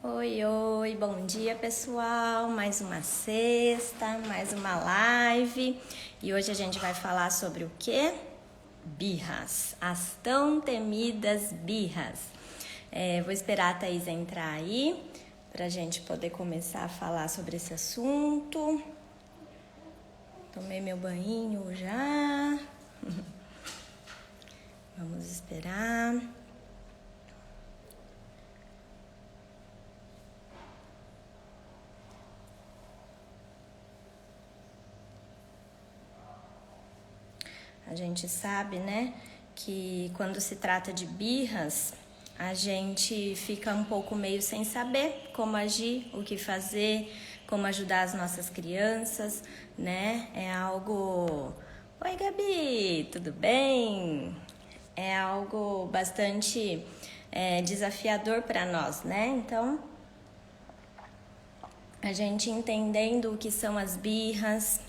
Oi, oi, bom dia pessoal, mais uma sexta, mais uma live e hoje a gente vai falar sobre o quê? Birras, as tão temidas birras. Vou esperar a Thaís entrar aí pra gente poder começar a falar sobre esse assunto. Tomei meu banho já, vamos esperar. A gente sabe, né, que quando se trata de birras, a gente fica um pouco meio sem saber como agir, o que fazer, como ajudar as nossas crianças, né? É algo... Oi, Gabi, tudo bem? É algo bastante desafiador para nós, né? Então, a gente entendendo o que são as birras,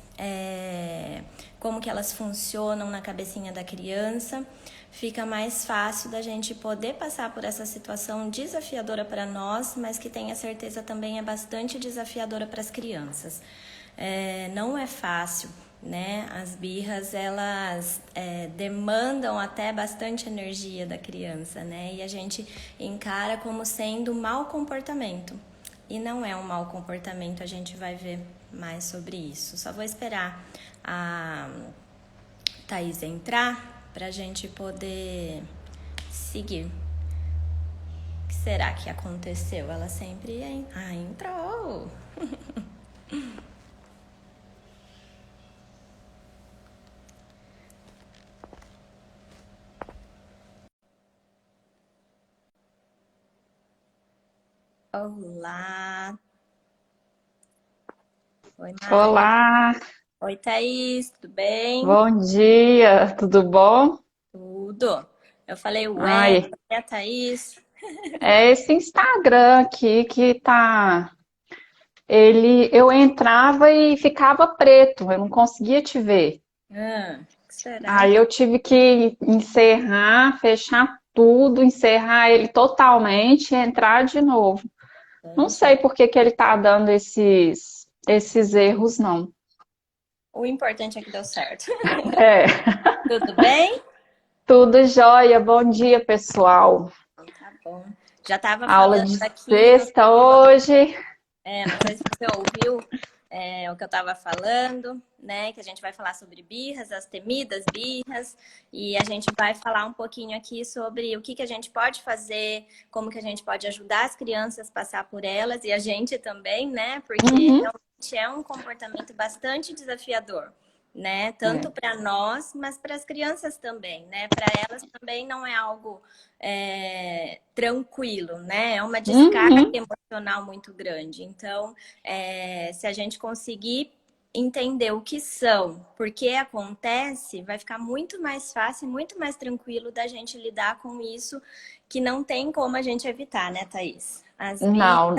como que elas funcionam na cabecinha da criança, fica mais fácil da gente poder passar por essa situação desafiadora para nós, mas que tenha certeza também é bastante desafiadora para as crianças. Não é fácil, né? As birras, elas demandam até bastante energia da criança, né? E a gente encara como sendo mau comportamento. E não é um mau comportamento, a gente vai ver mais sobre isso. Só vou esperar a Thaís entrar pra gente poder seguir. O que será que aconteceu? Ela sempre entrou! Olá! Oi, Mari. Olá, Oi, Thaís, tudo bem? bom dia, tudo bom? Tudo. Eu falei, ué, Ai, é a Thaís? é esse Instagram aqui que tá. Eu entrava e ficava preto, eu não conseguia te ver. O que será? Aí eu tive que encerrar, fechar tudo, encerrar ele totalmente e entrar de novo. Não Gente, sei por que que ele tá dando esses erros, não. o importante é que deu certo. É, Tudo bem? tudo jóia, bom dia, pessoal. Então, tá bom. Já estava Aula falando de aqui, não sexta hoje. não sei se você ouviu o que eu estava falando, né? Que a gente vai falar sobre birras, as temidas birras, e a gente vai falar um pouquinho aqui sobre o que, que a gente pode fazer, como que a gente pode ajudar as crianças a passar por elas, e a gente também, né? Porque Uhum. realmente é um comportamento bastante desafiador. Né? Tanto É. para nós, mas para as crianças também, né? Para elas também não é algo tranquilo, né? É uma descarga Uhum. emocional muito grande. Então, se a gente conseguir entender o que são, por que acontece, vai ficar muito mais fácil, muito mais tranquilo da gente lidar com isso, que não tem como a gente evitar, né, Thaís? As Não,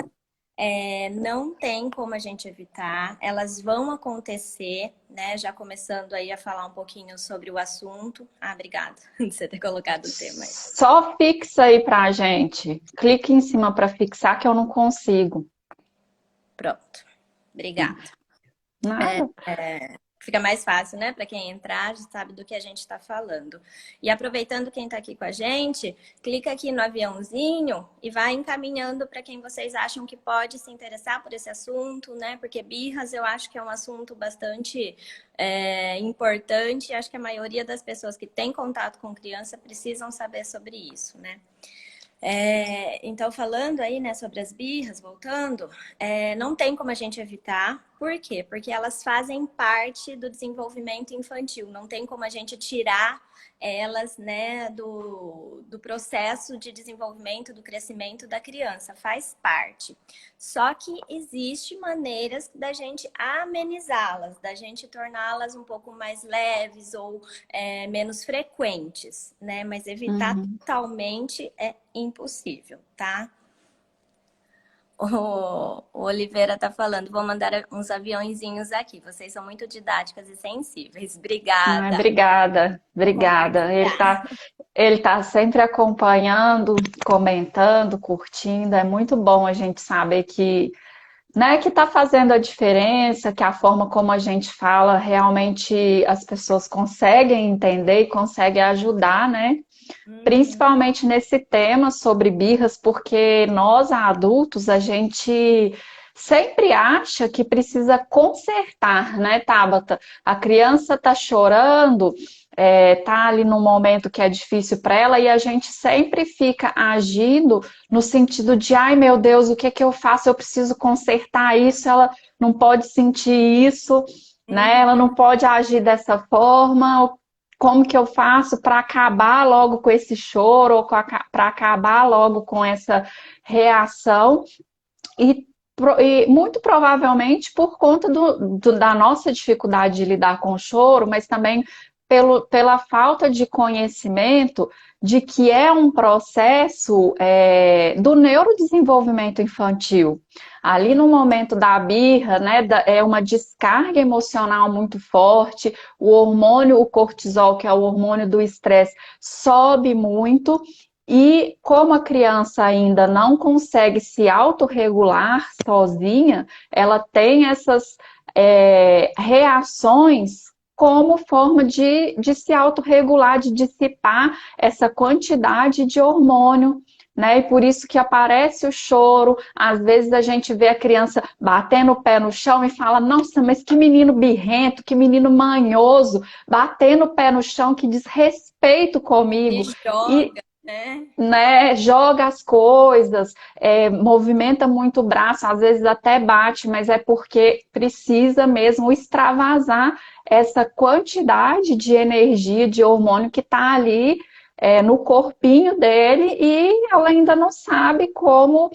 não tem como a gente evitar, elas vão acontecer, né? Já começando aí a falar um pouquinho sobre o assunto. Ah, obrigada por você ter colocado o tema aí. só fixa aí pra gente. Clique em cima para fixar que eu não consigo. Pronto, obrigada. Nada. Fica mais fácil, né? Para quem entrar, já sabe do que a gente está falando. E aproveitando quem está aqui com a gente, clica aqui no aviãozinho e vai encaminhando para quem vocês acham que pode se interessar por esse assunto, né? Porque birras eu acho que é um assunto bastante importante. Acho que a maioria das pessoas que têm contato com criança precisam saber sobre isso, né? Então, falando aí, né, sobre as birras, voltando, não tem como a gente evitar. Por quê? Porque elas fazem parte do desenvolvimento infantil. Não tem como a gente tirar elas, né, do processo de desenvolvimento, do crescimento da criança. Faz parte. Só que existe maneiras da gente amenizá-las, da gente torná-las um pouco mais leves ou menos frequentes, né? Mas evitar Uhum. totalmente é impossível, tá? O Oliveira tá falando, vou mandar uns aviãozinhos aqui. Vocês são muito didáticas e sensíveis. Ai, Obrigada. obrigada, Vou obrigada. compartilhar. Ele tá sempre acompanhando, comentando, curtindo. É muito bom a gente saber que, né, que tá fazendo a diferença, que a forma como a gente fala realmente as pessoas conseguem entender e conseguem ajudar, né? Uhum. Principalmente nesse tema sobre birras, porque nós adultos, a gente sempre acha que precisa consertar, né, Tabata? A criança tá chorando, tá ali num momento que é difícil para ela e a gente sempre fica agindo no sentido de, ai meu Deus, o que é que eu faço? Eu preciso consertar isso, ela não pode sentir isso, né? Ela Uhum. não pode agir dessa forma, como que eu faço para acabar logo com esse choro ou para acabar logo com essa reação e, e muito provavelmente por conta da nossa dificuldade de lidar com o choro, mas também pela falta de conhecimento de que é um processo do neurodesenvolvimento infantil. Ali no momento da birra, né, é uma descarga emocional muito forte, o hormônio, o cortisol, que é o hormônio do estresse, sobe muito e como a criança ainda não consegue se autorregular sozinha, ela tem essas reações como forma de se autorregular, de dissipar essa quantidade de hormônio, né? E por isso que aparece o choro. Às vezes a gente vê a criança batendo o pé no chão e fala: Nossa, mas que menino birrento, que menino manhoso, batendo o pé no chão, que desrespeito E comigo. E joga, né? né, joga as coisas, movimenta muito o braço, às vezes até bate, mas é porque precisa mesmo extravasar essa quantidade de energia, de hormônio que está ali no corpinho dele e ela ainda não sabe como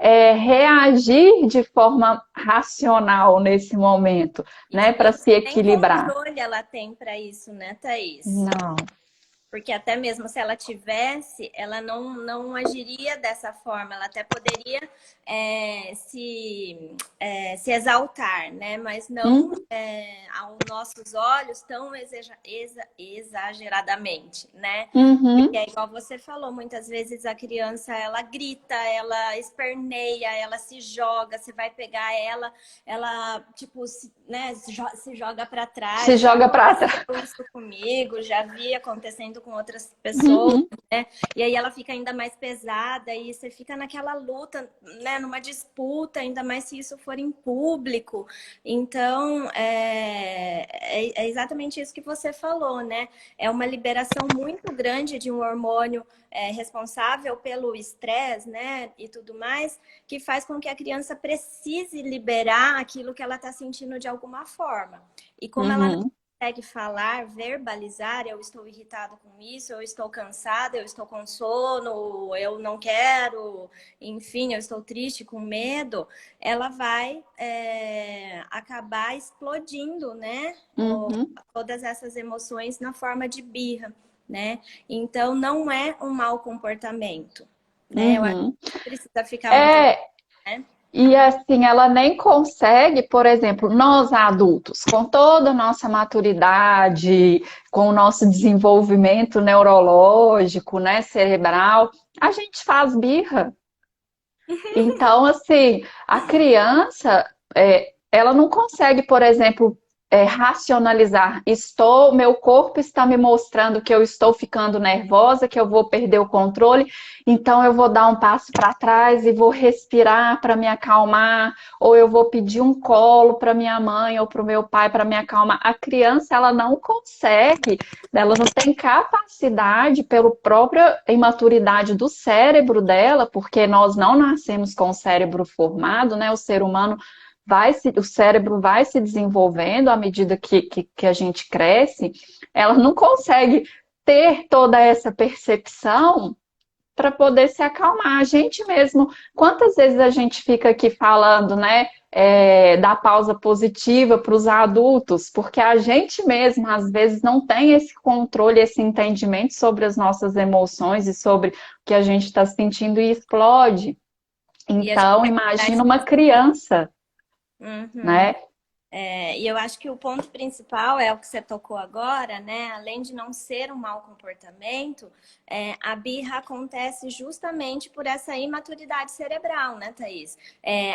reagir de forma racional nesse momento, né, para se Nem equilibrar. controle ela tem para isso, né, Thaís? Não. Porque até mesmo se ela tivesse, ela não agiria dessa forma. Ela até poderia se exaltar, né? Mas não Uhum, aos nossos olhos tão exageradamente, né? Porque uhum, é igual você falou, muitas vezes a criança, ela grita, ela esperneia, ela se joga, você vai pegar ela tipo, né, se joga para se trás. Já joga para trás. aconteceu isso comigo, já vi acontecendo com outras pessoas, Uhum, né? E aí ela fica ainda mais pesada e você fica naquela luta, né? Numa disputa, ainda mais se isso for em público. Então, é exatamente isso que você falou, né? É uma liberação muito grande de um hormônio responsável pelo estresse, né? E tudo mais, que faz com que a criança precise liberar aquilo que ela está sentindo de alguma forma. E como ela não uhum. consegue falar, verbalizar, eu estou irritado com isso, eu estou cansada, eu estou com sono, eu não quero, enfim, eu estou triste, com medo, ela vai acabar explodindo, né? Uhum, Todas essas emoções na forma de birra, né? Então, não é um mau comportamento, né? Eu acho uhum. que precisa ficar muito, É, né? e assim, ela nem consegue, por exemplo, nós adultos, com toda a nossa maturidade, com o nosso desenvolvimento neurológico, né, cerebral, a gente faz birra. Então, assim, a criança, ela não consegue, por exemplo, racionalizar. Meu corpo está me mostrando que eu estou ficando nervosa, que eu vou perder o controle, então eu vou dar um passo para trás e vou respirar para me acalmar, ou eu vou pedir um colo para minha mãe ou para o meu pai para me acalmar. A criança, ela não consegue, ela não tem capacidade, pela própria imaturidade do cérebro dela, porque nós não nascemos com o cérebro formado, né? O ser humano o cérebro vai se desenvolvendo à medida que a gente cresce, ela não consegue ter toda essa percepção para poder se acalmar. A gente mesmo, quantas vezes a gente fica aqui falando, né, da pausa positiva para os adultos, porque a gente mesmo, às vezes, não tem esse controle, esse entendimento sobre as nossas emoções e sobre o que a gente está sentindo e explode. E a gente Então, vai cuidar imagina de uma criança, Uhum. né? E eu acho que o ponto principal é o que você tocou agora, né? Além de não ser um mau comportamento, a birra acontece justamente por essa imaturidade cerebral, né, Thaís?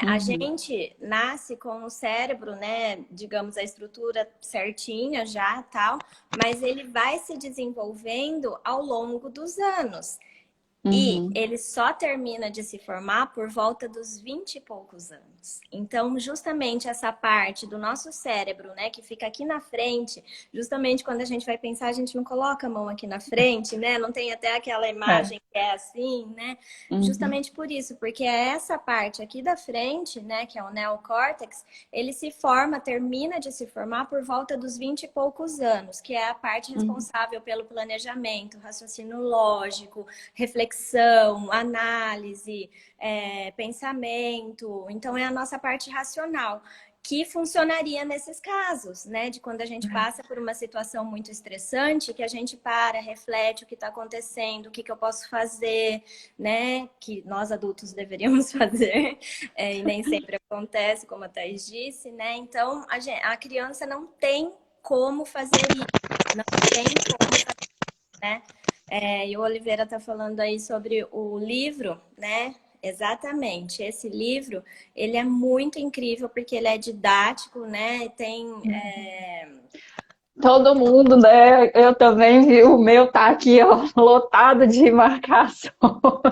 A Uhum, gente nasce com o cérebro, né? Digamos, a estrutura certinha já, tal, mas ele vai se desenvolvendo ao longo dos anos. E uhum, ele só termina de se formar por volta dos 20 e poucos anos. Então, justamente essa parte do nosso cérebro, né, que fica aqui na frente, justamente quando a gente vai pensar, a gente não coloca a mão aqui na frente, né? Não tem até aquela é, imagem que é assim, né? uhum, Justamente por isso, porque é essa parte aqui da frente, né, que é o neocórtex, ele se forma, termina de se formar por volta dos 20 e poucos anos, que é a parte uhum. responsável pelo planejamento, raciocínio lógico, reflexão, análise, pensamento. Então, é a nossa parte racional que funcionaria nesses casos, né? De quando a gente passa por uma situação muito estressante, que a gente para, reflete o que está acontecendo, o que eu posso fazer, né? Que nós adultos deveríamos fazer, e nem sempre acontece, como a Thaís disse, né? Então, a criança não tem como fazer isso, não tem como fazer, né? E o Oliveira está falando aí sobre o livro, né? Exatamente. Esse livro, ele é muito incrível porque ele é didático, né? Tem, Todo mundo, né? Eu também vi, o meu tá aqui, ó, lotado de marcação.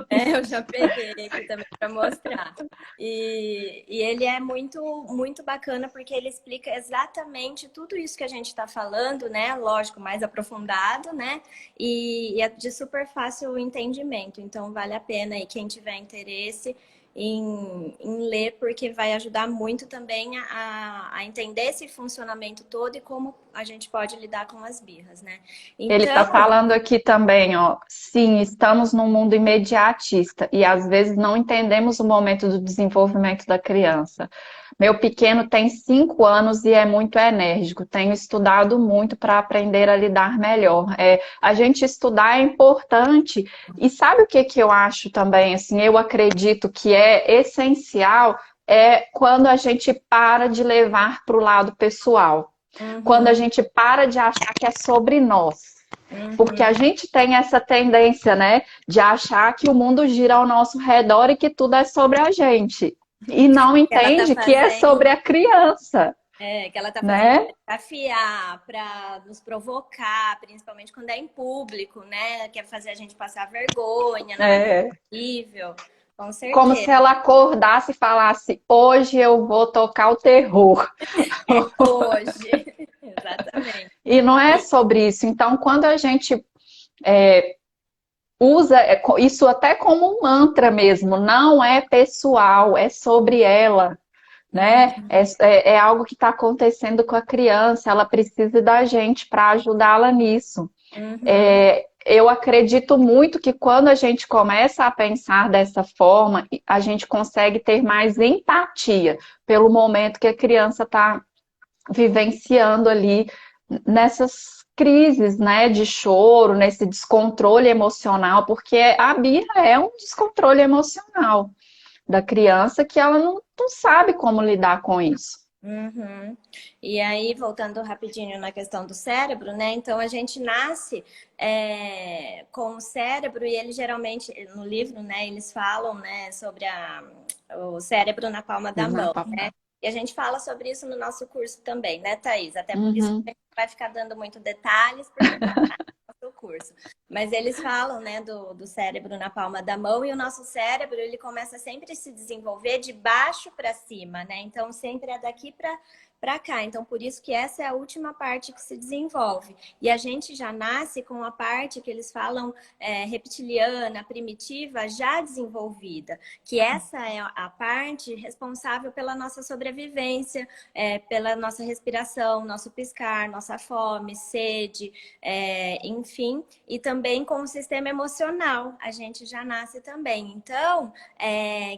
eu já peguei aqui também para mostrar. E ele é muito, muito bacana porque ele explica exatamente tudo isso que a gente está falando, né? Lógico, mais aprofundado, né? E é de super fácil entendimento. Então, vale a pena aí quem tiver interesse em ler, porque vai ajudar muito também a entender esse funcionamento todo e como a gente pode lidar com as birras, né? Ele está Então, falando aqui também, ó. Sim, estamos num mundo imediatista e às vezes não entendemos o momento do desenvolvimento da criança. Meu pequeno tem 5 anos e é muito enérgico. Tenho estudado muito para aprender a lidar melhor. A gente estudar é importante. E sabe o que que eu acho também? Assim, eu acredito que é essencial é quando a gente para de levar para o lado pessoal, quando a uhum, gente para de achar que é sobre nós. Porque a uhum. gente tem essa tendência, né, de achar que o mundo gira ao nosso redor e que tudo é sobre a gente. E não Que ela tá entende que é sobre fazendo, a criança, que ela tá fazendo né? para desafiar, para nos provocar, principalmente quando é em público, né? Quer fazer a gente passar vergonha numa É, nível, com como se certeza. ela acordasse e falasse: hoje eu vou tocar o terror. É hoje, exatamente. E não é E, sobre isso. Então, quando a gente usa isso até como um mantra mesmo, não é pessoal, é sobre ela, né? uhum, É algo que está acontecendo com a criança, ela precisa da gente para ajudá-la nisso. uhum, Eu acredito muito que quando a gente começa a pensar dessa forma, a gente consegue ter mais empatia pelo momento que a criança está vivenciando ali nessas crises, né, de choro, nesse descontrole emocional, porque a birra é um descontrole emocional da criança que ela não sabe como lidar com isso. uhum. E aí, voltando rapidinho na questão do cérebro, né? Então, a gente nasce com o cérebro e ele geralmente, no livro, né, eles falam, né, sobre o cérebro na palma da Na mão. palma. E a gente fala sobre isso no nosso curso também, né, Thaís? Até por isso Uhum. que a gente vai ficar dando muito detalhes, porque não tá no nosso curso. Mas eles falam, né, do cérebro na palma da mão e o nosso cérebro, ele começa sempre a se desenvolver de baixo para cima, né? Então, sempre é daqui para cá. Então, por isso que essa é a última parte que se desenvolve. E a gente já nasce com a parte que eles falam reptiliana, primitiva, já desenvolvida, que essa é a parte responsável pela nossa sobrevivência, pela nossa respiração, nosso piscar, nossa fome, sede, enfim, e também com o sistema emocional, a gente já nasce também. Então,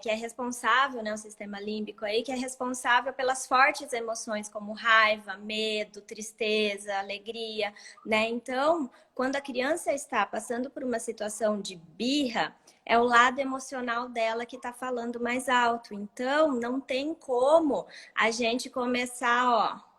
que é responsável, né, o sistema límbico aí, que é responsável pelas fortes emoções como raiva, medo, tristeza, alegria, né? Então, quando a criança está passando por uma situação de birra, é o lado emocional dela que está falando mais alto. Então, não tem como a gente começar, ó,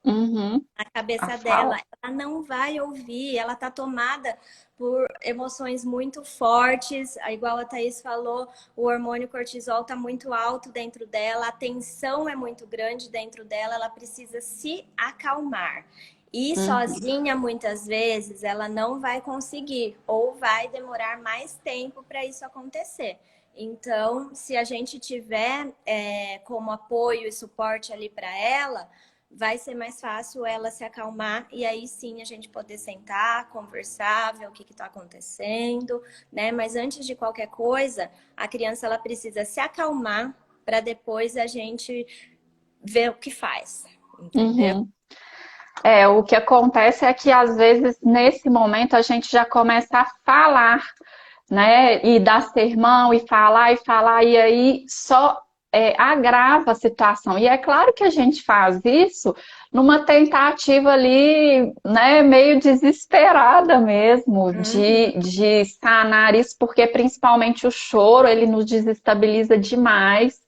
Uhum. na A cabeça dela. fala. Ela não vai ouvir, ela está tomada por emoções muito fortes. Igual a Thaís falou, o hormônio cortisol está muito alto dentro dela, a tensão é muito grande dentro dela, ela precisa se acalmar. E Uhum. sozinha, muitas vezes, ela não vai conseguir, ou vai demorar mais tempo para isso acontecer. Então, se a gente tiver como apoio e suporte ali para ela, vai ser mais fácil ela se acalmar e aí sim a gente poder sentar, conversar, ver o que está acontecendo, né? Mas antes de qualquer coisa, a criança ela precisa se acalmar para depois a gente ver o que faz, entendeu? Uhum. O que acontece é que às vezes nesse momento a gente já começa a falar, né? E dar sermão e falar, e aí só agrava a situação. E é claro que a gente faz isso numa tentativa ali, né, meio desesperada mesmo, Uhum. de sanar isso, porque principalmente o choro, ele nos desestabiliza demais.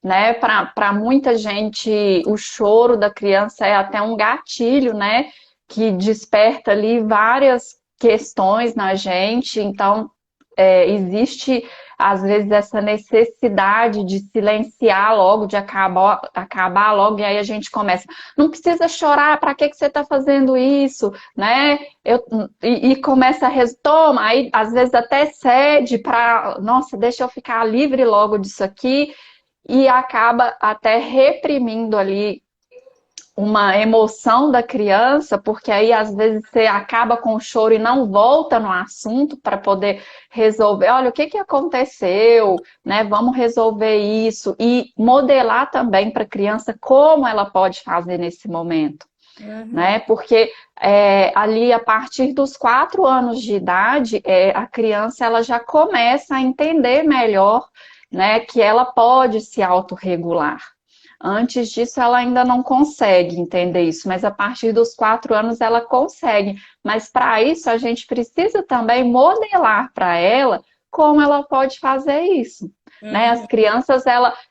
Né, para muita gente, o choro da criança é até um gatilho, né, que desperta ali várias questões na gente. Então, existe às vezes essa necessidade de silenciar logo, de acabar logo, e aí a gente começa, não precisa chorar, para que você está fazendo isso, né? E começa a retoma, aí às vezes até cede para, nossa, deixa eu ficar livre logo disso aqui, e acaba até reprimindo ali uma emoção da criança, porque aí às vezes você acaba com o choro e não volta no assunto para poder resolver. Olha, o que que aconteceu, né? Vamos resolver isso e modelar também para a criança como ela pode fazer nesse momento, né? Uhum. Porque ali a partir dos 4 anos de idade, a criança ela já começa a entender melhor, né? Que ela pode se autorregular. Antes disso, ela ainda não consegue entender isso, mas a partir dos 4 anos ela consegue. Mas para isso, a gente precisa também modelar para ela como ela pode fazer isso. Né? As Uhum. crianças,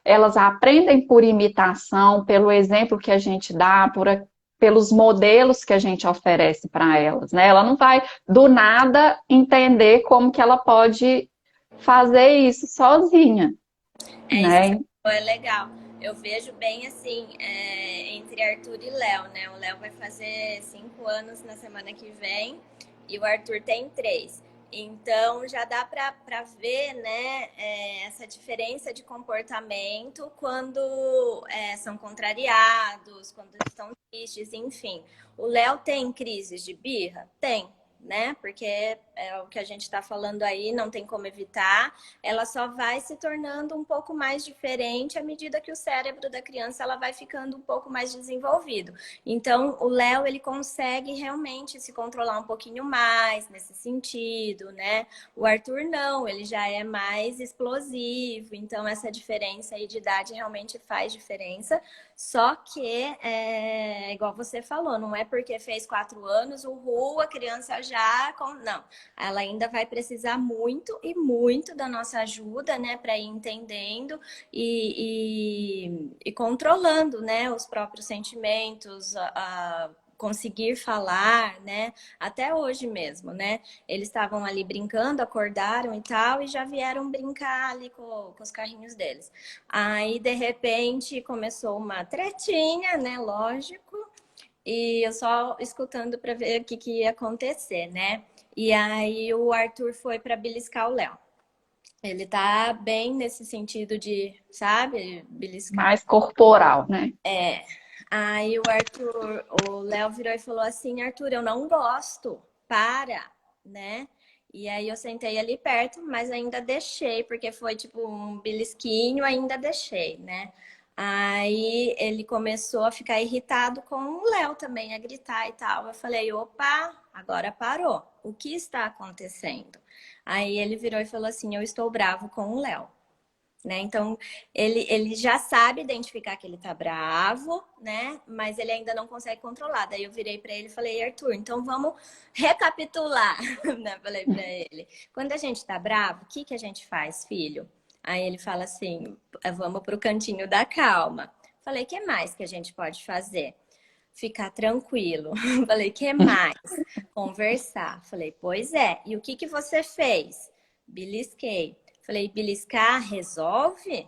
elas aprendem por imitação, pelo exemplo que a gente dá, pelos modelos que a gente oferece para elas. Né? Ela não vai, do nada, entender como que ela pode fazer isso sozinha. Isso que você Né? falou é legal. Eu vejo bem assim, entre Arthur e Léo, né? O Léo vai fazer 5 anos na semana que vem e o Arthur tem 3. Então já dá para ver, né, essa diferença de comportamento quando são contrariados, quando estão tristes, enfim. O Léo tem crises de birra? Tem, né? Porque é o que a gente está falando aí, não tem como evitar. Ela só vai se tornando um pouco mais diferente à medida que o cérebro da criança ela vai ficando um pouco mais desenvolvido. Então, o Léo ele consegue realmente se controlar um pouquinho mais nesse sentido, né? O Arthur não, ele já é mais explosivo. Então, essa diferença aí de idade realmente faz diferença. Só que, igual você falou, não é porque fez 4 anos, a criança já. Não, ela ainda vai precisar muito e muito da nossa ajuda, né, para ir entendendo e controlando, né, os próprios sentimentos, conseguir falar, né? Até hoje mesmo, né? Eles estavam ali brincando, acordaram e tal, e já vieram brincar ali com os carrinhos deles. Aí, de repente, começou uma tretinha, né? Lógico. E eu só escutando para ver o que, que ia acontecer, né? E aí o Arthur foi para beliscar o Léo. Ele tá bem nesse sentido de, sabe, beliscar. Mais corporal, né? É. Aí o Léo virou e falou assim: Arthur, eu não gosto, para, né? E aí eu sentei ali perto, mas ainda deixei, porque foi tipo um belisquinho, ainda deixei, né? Aí ele começou a ficar irritado com o Léo também, a gritar e tal. Eu falei: opa, agora parou. O que está acontecendo? Aí ele virou e falou assim: eu estou bravo com o Léo. né? Então, ele já sabe identificar que ele tá bravo, né? Mas ele ainda não consegue controlar. Daí eu virei para ele e falei, Arthur, então vamos recapitular, né? Falei para ele. Quando a gente tá bravo, o que que a gente faz, filho? Aí ele fala assim, vamos pro cantinho da calma. Falei, o que mais que a gente pode fazer? Ficar tranquilo. Falei, o que mais? Conversar. Falei, pois é. E o que que você fez? Belisquei. Falei, beliscar resolve?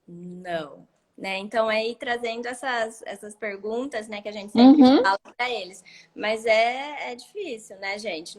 Não. Né? Então, é ir trazendo essas perguntas, né, que a gente sempre Uhum. fala para eles. Mas é difícil, né, gente?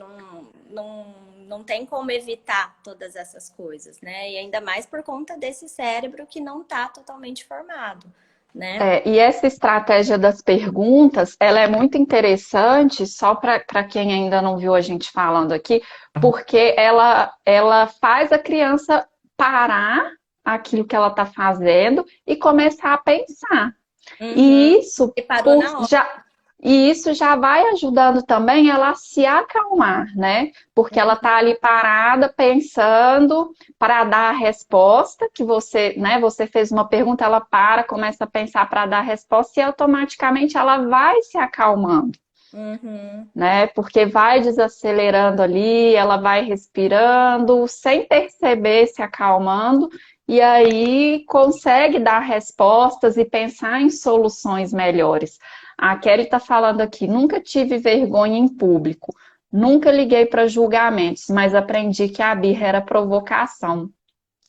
Não tem como evitar todas essas coisas, né? E ainda mais por conta desse cérebro que não está totalmente formado, né? E essa estratégia das perguntas, ela é muito interessante, só para quem ainda não viu a gente falando aqui, porque ela faz a criança parar aquilo que ela está fazendo e começar a pensar. Uhum. E isso, E parou na hora. e isso já vai ajudando também ela a se acalmar, né? Porque ela está ali parada, pensando para dar a resposta que você, né? Você fez uma pergunta, ela para, começa a pensar para dar a resposta e automaticamente ela vai se acalmando, Uhum. né? Porque vai desacelerando ali, ela vai respirando, sem perceber, se acalmando, e aí consegue dar respostas e pensar em soluções melhores. A Kelly está falando aqui, nunca tive vergonha em público, nunca liguei para julgamentos, mas aprendi que a birra era provocação.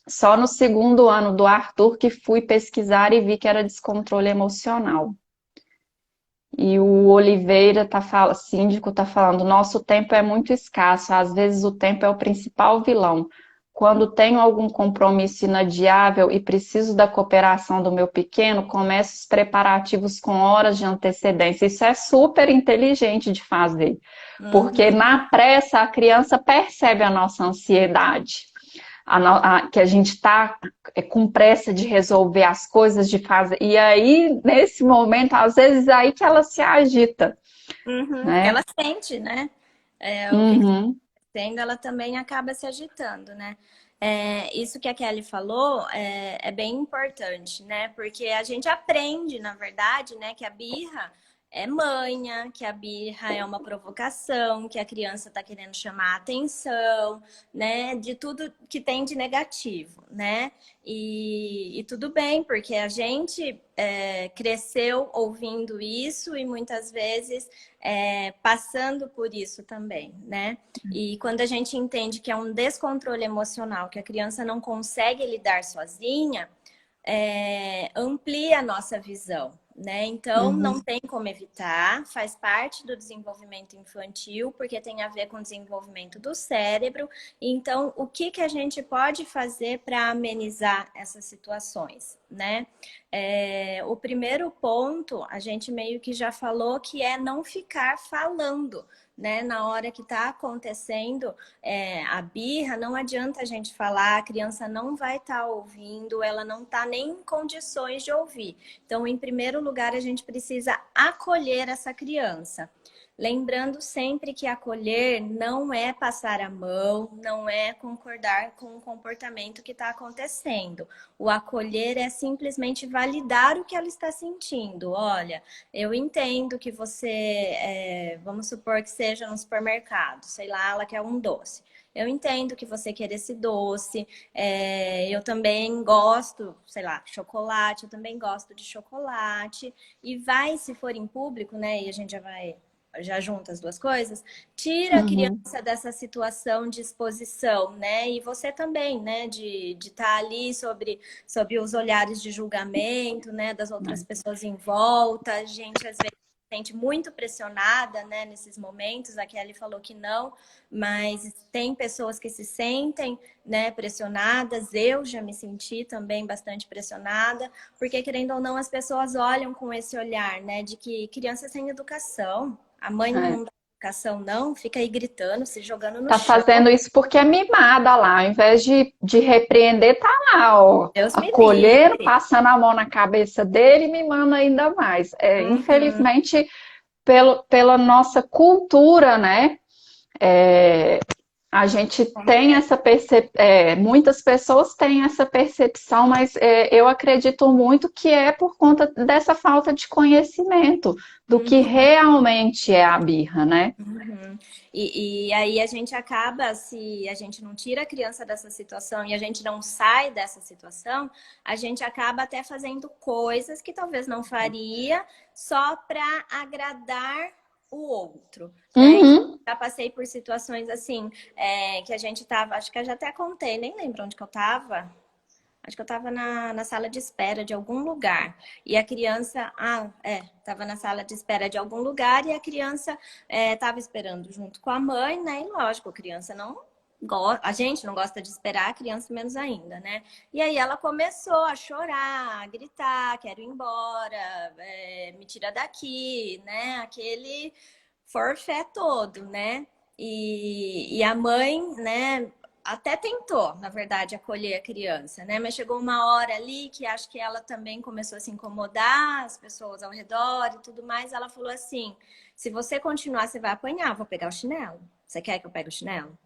Só no segundo ano do Arthur que fui pesquisar e vi que era descontrole emocional. E o Oliveira síndico tá falando, nosso tempo é muito escasso, às vezes o tempo é o principal vilão. Quando tenho algum compromisso inadiável e preciso da cooperação do meu pequeno, começo os preparativos com horas de antecedência. Isso é super inteligente de fazer, porque Uhum. na pressa a criança percebe a nossa ansiedade que a gente está com pressa de resolver as coisas, de fazer. E aí, nesse momento, às vezes, aí que ela se agita, Uhum. Ela né? sente, né? O que está Uhum, acontecendo, ela também acaba se agitando, né? Isso que a Kelly falou é bem importante, né? Porque a gente aprende, na verdade, né, que a birra é manha, que a birra é uma provocação, que a criança está querendo chamar a atenção, né? De tudo que tem de negativo, né? E tudo bem, porque a gente cresceu ouvindo isso e muitas vezes passando por isso também, né? E quando a gente entende que é um descontrole emocional, que a criança não consegue lidar sozinha, amplia a nossa visão, né? Então, não uhum. tem como evitar, faz parte do desenvolvimento infantil, porque tem a ver com o desenvolvimento do cérebro. Então, o que que a gente pode fazer para amenizar essas situações, né? O primeiro ponto, a gente meio que já falou, que é não ficar falando, né? Na hora que está acontecendo a birra, não adianta a gente falar, a criança não vai estar ouvindo, ela não está nem em condições de ouvir. Então, em primeiro lugar, a gente precisa acolher essa criança. Lembrando sempre que acolher não é passar a mão, não é concordar com o comportamento que está acontecendo. O acolher é simplesmente validar o que ela está sentindo. Olha, eu entendo que você, vamos supor que seja no supermercado, sei lá, ela quer um doce. Eu entendo que você quer esse doce, eu também gosto, sei lá, chocolate, eu também gosto de chocolate. E vai, se for em público, né, e a gente já junta as duas coisas, tira a Uhum. criança dessa situação de exposição, né? E você também, né? De estar ali sobre os olhares de julgamento, né? Das outras pessoas em volta. A gente, às vezes, se sente muito pressionada, né? Nesses momentos. A Kelly falou que não, mas tem pessoas que se sentem, né? Pressionadas. Eu já me senti também bastante pressionada, porque, querendo ou não, as pessoas olham com esse olhar, né? De que criança sem educação. A mãe É. não dá educação, não, fica aí gritando, se jogando no Tá chão. fazendo isso porque é mimada lá, ao invés de repreender, tá lá, ó, Deus me acolhendo, livre. passando a mão na cabeça dele e mimando ainda mais. Uhum, Infelizmente, pela nossa cultura, né? A gente Como que tem é? essa muitas pessoas têm essa percepção, mas eu acredito muito que é por conta dessa falta de conhecimento do que Uhum. realmente é a birra, né? Uhum. E aí a gente acaba, se a gente não tira a criança dessa situação e a gente não sai dessa situação, a gente acaba até fazendo coisas que talvez não faria só para agradar o outro, né? Então, Uhum. já passei por situações assim, que a gente tava, acho que eu já até contei, nem lembro onde que eu tava. Acho que eu estava na sala de espera de algum lugar. E a criança, estava na sala de espera de algum lugar e a criança estava esperando junto com a mãe, né? E lógico, a criança não gosta, a gente não gosta de esperar, a criança menos ainda, né? E aí ela começou a chorar, a gritar, quero ir embora, me tira daqui, né? Aquele forfé todo, né? E a mãe, né, até tentou, na verdade, acolher a criança, né? Mas chegou uma hora ali que acho que ela também começou a se incomodar, as pessoas ao redor e tudo mais. Ela falou assim: se você continuar, você vai apanhar, vou pegar o chinelo. Você quer que eu pegue o chinelo?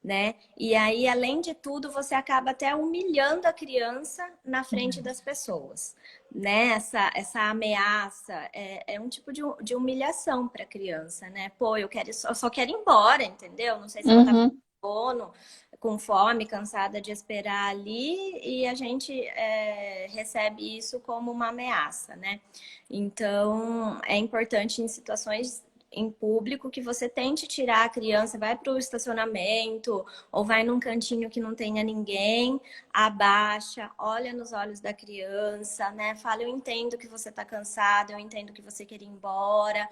Né? E aí, além de tudo, você acaba até humilhando a criança na frente das pessoas, né? Essa ameaça é um tipo de humilhação para a criança, né? Pô, eu só quero ir embora, entendeu? Não sei se ela tá com Uhum. sono, com fome, cansada de esperar ali, e a gente recebe isso como uma ameaça, né? Então, é importante em situações em público que você tente tirar a criança, vai para o estacionamento ou vai num cantinho que não tenha ninguém, abaixa, olha nos olhos da criança, né? Fala, eu entendo que você está cansado, eu entendo que você quer ir embora,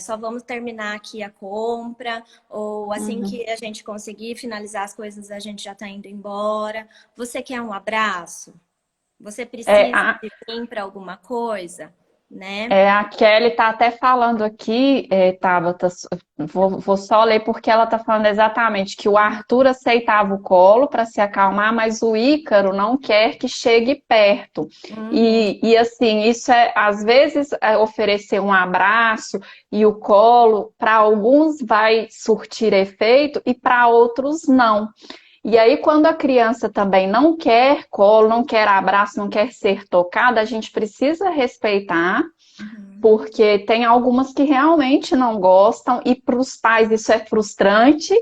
só vamos terminar aqui a compra, ou assim Uhum. que a gente conseguir finalizar as coisas, a gente já está indo embora. Você quer um abraço? Você É, precisa a, de mim para alguma coisa, né? a Kelly está até falando aqui, Tabata, vou só ler porque ela está falando exatamente que o Arthur aceitava o colo para se acalmar, mas o Ícaro não quer que chegue perto. Uhum, E assim, isso às vezes oferecer um abraço e o colo, para alguns vai surtir efeito e para outros não. E aí, quando a criança também não quer colo, não quer abraço, não quer ser tocada, a gente precisa respeitar, uhum, porque tem algumas que realmente não gostam, e para os pais isso é frustrante,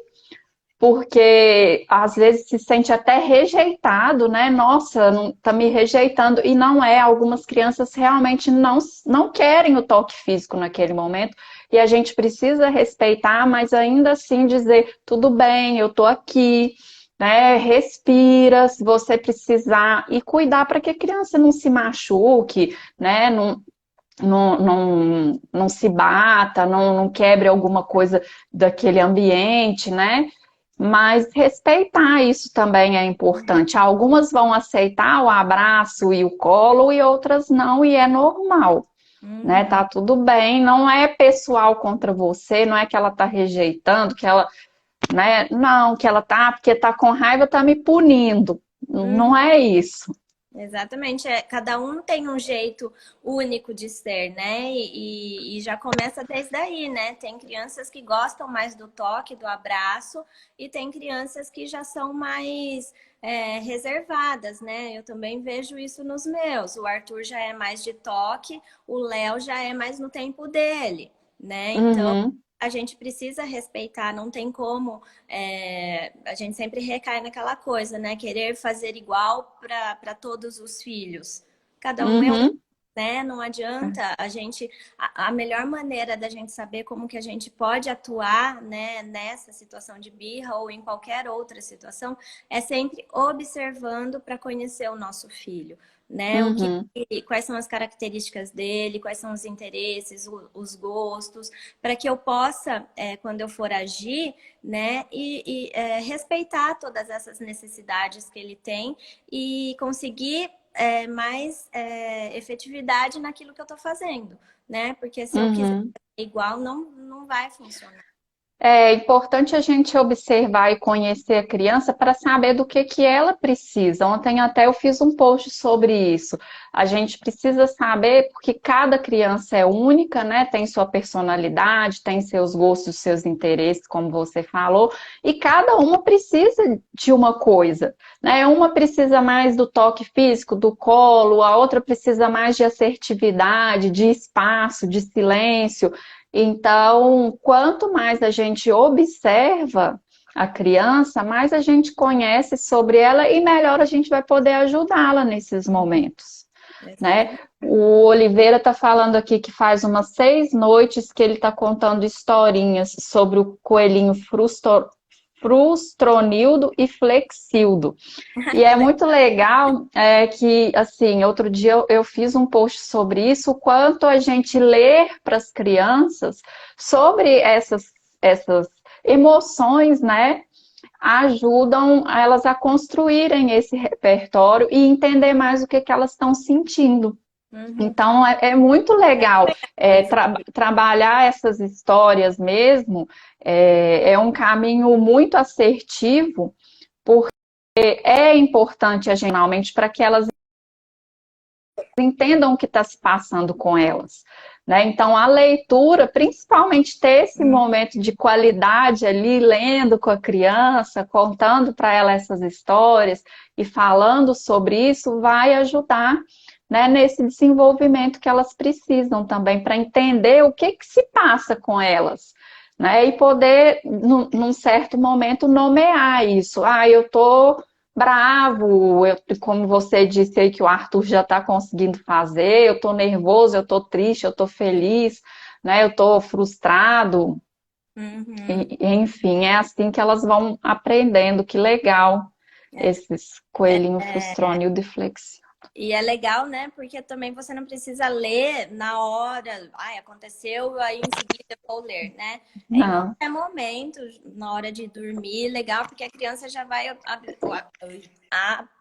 porque às vezes se sente até rejeitado, né? Nossa, não, tá me rejeitando, e não é. Algumas crianças realmente não querem o toque físico naquele momento, e a gente precisa respeitar, mas ainda assim dizer, tudo bem, eu tô aqui, né? Respira, se você precisar, e cuidar para que a criança não se machuque, né? Não se bata, não quebre alguma coisa daquele ambiente, né? Mas respeitar isso também é importante. Algumas vão aceitar o abraço e o colo e outras não, e é normal, né? uhum. Tá tudo bem, não é pessoal contra você, não é que ela tá rejeitando, que ela, né? Não, que ela tá, porque tá com raiva, tá me punindo. Uhum. Não é isso. Exatamente, cada um tem um jeito único de ser, né? E já começa desde aí, né? Tem crianças que gostam mais do toque, do abraço, e tem crianças que já são mais reservadas, né? Eu também vejo isso nos meus. O Arthur já é mais de toque, o Léo já é mais no tempo dele, né? Então Uhum, a gente precisa respeitar, não tem como. A gente sempre recai naquela coisa, né? Querer fazer igual para todos os filhos. Cada um é um, uhum, né? Não adianta a gente. A melhor maneira da gente saber como que a gente pode atuar, né, nessa situação de birra ou em qualquer outra situação é sempre observando para conhecer o nosso filho. Né? uhum, Quais são as características dele, quais são os interesses, os gostos, para que eu possa, quando eu for agir, né, respeitar todas essas necessidades que ele tem e conseguir mais efetividade naquilo que eu estou fazendo, né? Porque se eu quiser uhum. ser igual, não vai funcionar. É importante a gente observar e conhecer a criança para saber do que ela precisa. Ontem até eu fiz um post sobre isso. A gente precisa saber porque cada criança é única, né? Tem sua personalidade, tem seus gostos, seus interesses, como você falou, e cada uma precisa de uma coisa, né? Uma precisa mais do toque físico, do colo, a outra precisa mais de assertividade, de espaço, de silêncio. Então, quanto mais a gente observa a criança, mais a gente conhece sobre ela e melhor a gente vai poder ajudá-la nesses momentos, né? Exatamente. O Oliveira está falando aqui que faz umas 6 noites que ele está contando historinhas sobre o coelhinho Frustronildo e Flexildo. E Que é legal. muito legal que, assim, outro dia eu fiz um post sobre isso, o quanto a gente ler para as crianças sobre essas emoções, né? Ajudam elas a construírem esse repertório e entender mais o que elas estão sentindo. Uhum. Então, é muito legal Isso. trabalhar essas histórias mesmo, é um caminho muito assertivo, porque é importante a gente, realmente, para que elas entendam o que está se passando com elas. Né? Então, a leitura, principalmente ter esse Uhum. momento de qualidade ali, lendo com a criança, contando para ela essas histórias e falando sobre isso, vai ajudar, né, nesse desenvolvimento que elas precisam também, para entender o que se passa com elas. Né, e poder, num certo momento, nomear isso. Ah, eu estou bravo, como você disse aí que o Arthur já está conseguindo fazer, eu estou nervoso, eu estou triste, eu estou feliz, né? Eu estou frustrado, Uhum. enfim, é assim que elas vão aprendendo, que legal, É. esses coelhinho frustrônio de flexão. E é legal, né? Porque também você não precisa ler na hora, ai, aconteceu, aí em seguida eu vou ler, né? É em Não. qualquer momento, na hora de dormir, legal, porque a criança já vai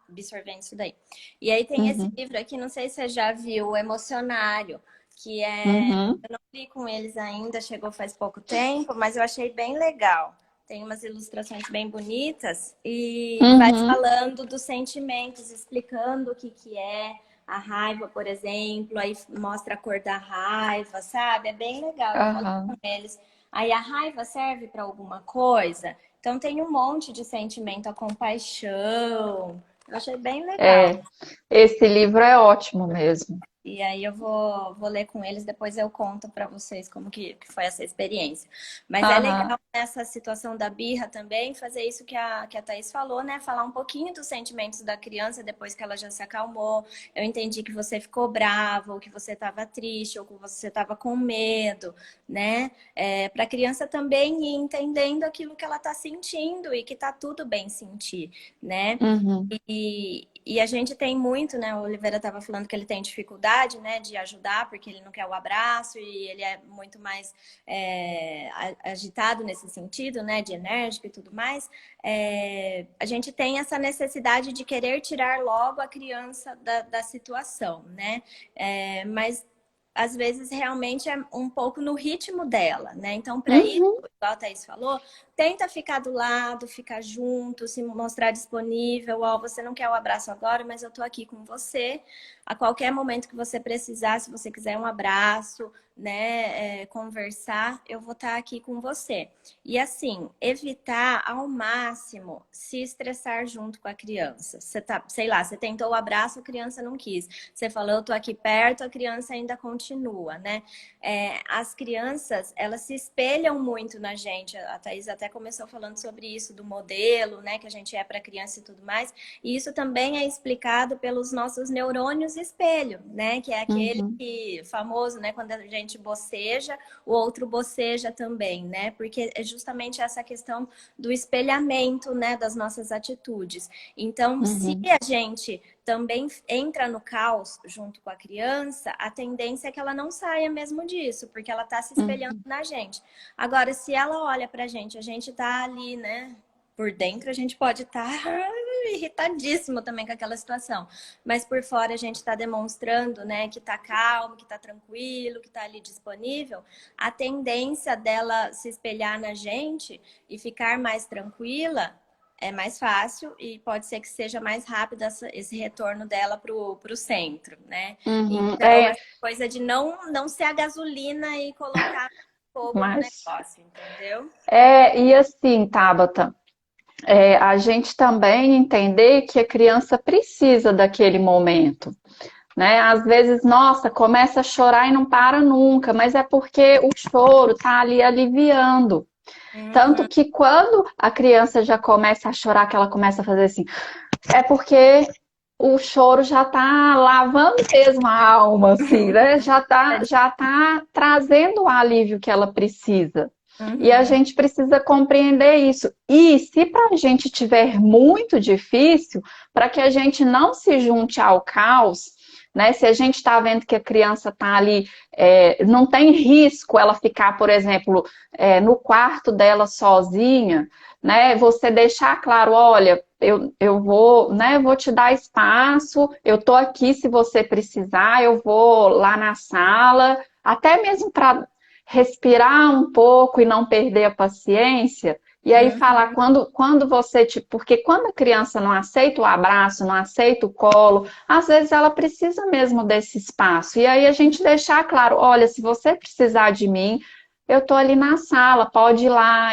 absorvendo isso daí. E aí tem esse Uhum. livro aqui, não sei se você já viu, o Emocionário, que é. Uhum. Eu não li com eles ainda, chegou faz pouco tempo, mas eu achei bem legal. Tem umas ilustrações bem bonitas e vai Uhum. falando dos sentimentos, explicando o que que é a raiva, por exemplo, aí mostra a cor da raiva, sabe? É bem legal. Eu falei com Aham. eles. Aí a raiva serve para alguma coisa? Então tem um monte de sentimento, a compaixão. Eu achei bem legal. É, esse livro é ótimo mesmo. E aí eu vou ler com eles, depois eu conto para vocês como que foi essa experiência. Mas é Aham. legal nessa situação da birra também, fazer isso que a Thaís falou, né? Falar um pouquinho dos sentimentos da criança depois que ela já se acalmou. Eu entendi que você ficou bravo, ou que você estava triste, ou que você estava com medo, né? Para a criança também ir entendendo aquilo que ela está sentindo e que tá tudo bem sentir, né? Uhum. E a gente tem muito, né? O Oliveira estava falando que ele tem dificuldade, né, de ajudar, porque ele não quer o abraço e ele é muito mais agitado nesse sentido, né, de enérgico e tudo mais. A gente tem essa necessidade de querer tirar logo a criança da situação, né? Mas às vezes realmente é um pouco no ritmo dela, né? Então, para isso, Uhum. igual a Thaís falou, tenta ficar do lado, ficar junto, se mostrar disponível. Ó, você não quer o abraço agora, mas eu tô aqui com você. A qualquer momento que você precisar, se você quiser um abraço, né, conversar, eu vou estar aqui com você. E assim, evitar ao máximo se estressar junto com a criança. Você tá, sei lá, você tentou o abraço, a criança não quis. Você falou, eu tô aqui perto, a criança ainda continua, né? As crianças, elas se espelham muito na gente. A Thaís até começou falando sobre isso, do modelo, né, que a gente é para criança e tudo mais. E isso também é explicado pelos nossos neurônios espelho, né, que é aquele Uhum. famoso, né, quando a gente boceja, o outro boceja também, né, porque é justamente essa questão do espelhamento, né, das nossas atitudes. Então, se Uhum. a gente também entra no caos junto com a criança, a tendência é que ela não saia mesmo disso, porque ela está se espelhando Uhum. na gente. Agora, se ela olha pra gente, a gente tá ali, né? Por dentro a gente pode estar irritadíssimo também com aquela situação. Mas por fora a gente está demonstrando, né, que está calmo, que está tranquilo, que está ali disponível. A tendência dela se espelhar na gente e ficar mais tranquila é mais fácil e pode ser que seja mais rápido esse retorno dela pro centro, né? Uhum. Então, essa coisa de não ser a gasolina e colocar fogo no Mas negócio, entendeu? e assim, Tabata, a gente também entender que a criança precisa daquele momento, né? Às vezes, nossa, começa a chorar e não para nunca, mas é porque o choro tá ali aliviando. Tanto Uhum. que quando a criança já começa a chorar, que ela começa a fazer assim, é porque o choro já tá lavando mesmo a alma, assim, né? Já tá trazendo o alívio que ela precisa. E a Uhum. gente precisa compreender isso. E se para a gente tiver muito difícil, para que a gente não se junte ao caos, né? Se a gente está vendo que a criança está ali, não tem risco ela ficar, por exemplo, no quarto dela sozinha, né? Você deixar claro, olha, eu vou, né, vou te dar espaço, eu tô aqui se você precisar, eu vou lá na sala, até mesmo para respirar um pouco e não perder a paciência. E aí falar Uhum. quando você, porque quando a criança não aceita o abraço, não aceita o colo, às vezes ela precisa mesmo desse espaço. E aí a gente deixar claro, olha, se você precisar de mim, eu tô ali na sala, pode ir lá,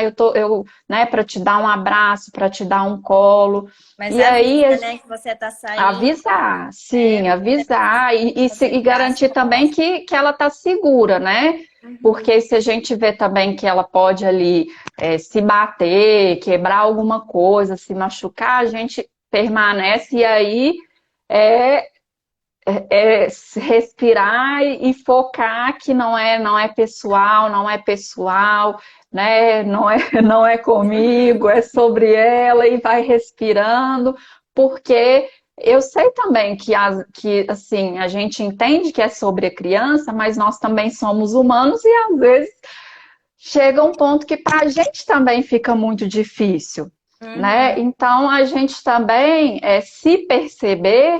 né, para te dar um abraço, para te dar um colo. Mas E avisa, aí né, que você tá saindo, avisar, né? sim, avisar e Aproveitar as garantir também costas. que ela está segura, né? Uhum. Porque se a gente vê também que ela pode ali se bater, quebrar alguma coisa, se machucar, a gente permanece e aí é, respirar e focar que não é pessoal, não é pessoal, né? Não é comigo, é sobre ela e vai respirando, porque eu sei também que assim, a gente entende que é sobre a criança, mas nós também somos humanos e às vezes chega um ponto que para a gente também fica muito difícil, né? Uhum. Então a gente também se perceber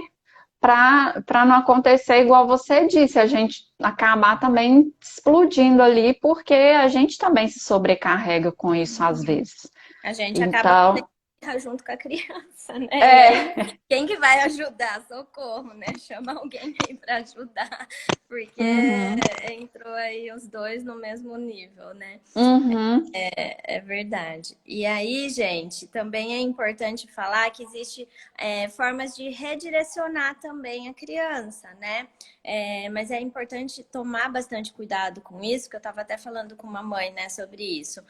para não acontecer igual você disse, a gente acabar também explodindo ali, porque a gente também se sobrecarrega com isso às vezes. A gente acaba Então, tá junto com a criança, né? E aí, é, quem que vai ajudar? Socorro, né? Chama alguém aí para ajudar, porque uhum, entrou aí os dois no mesmo nível, né? uhum, É verdade. E aí, gente, também é importante falar que existe formas de redirecionar também a criança, né? Mas é importante tomar bastante cuidado com isso, que eu estava até falando com uma mãe, né, sobre isso,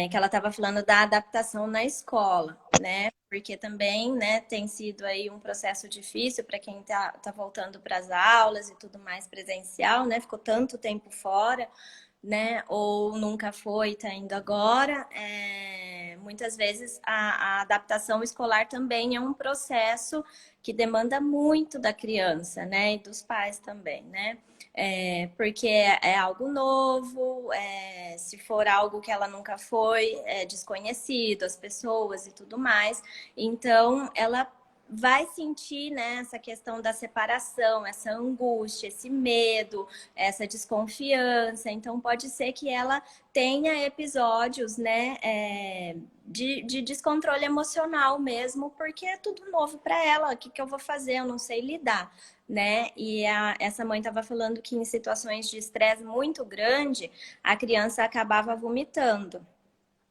que ela estava falando da adaptação na escola, né? Porque também, né, tem sido aí um processo difícil para quem tá voltando para as aulas e tudo mais presencial, né? Ficou tanto tempo fora, né? Ou nunca foi, está indo agora. Muitas vezes a adaptação escolar também é um processo que demanda muito da criança, né? E dos pais também, né? Porque é algo novo, se for algo que ela nunca foi, é desconhecido, as pessoas e tudo mais. Então, ela vai sentir, né, essa questão da separação, essa angústia, esse medo, essa desconfiança. Então, pode ser que ela tenha episódios, né, de descontrole emocional mesmo, porque é tudo novo para ela. O que, que eu vou fazer? Eu não sei lidar, né? E essa mãe estava falando que em situações de estresse muito grande, a criança acabava vomitando.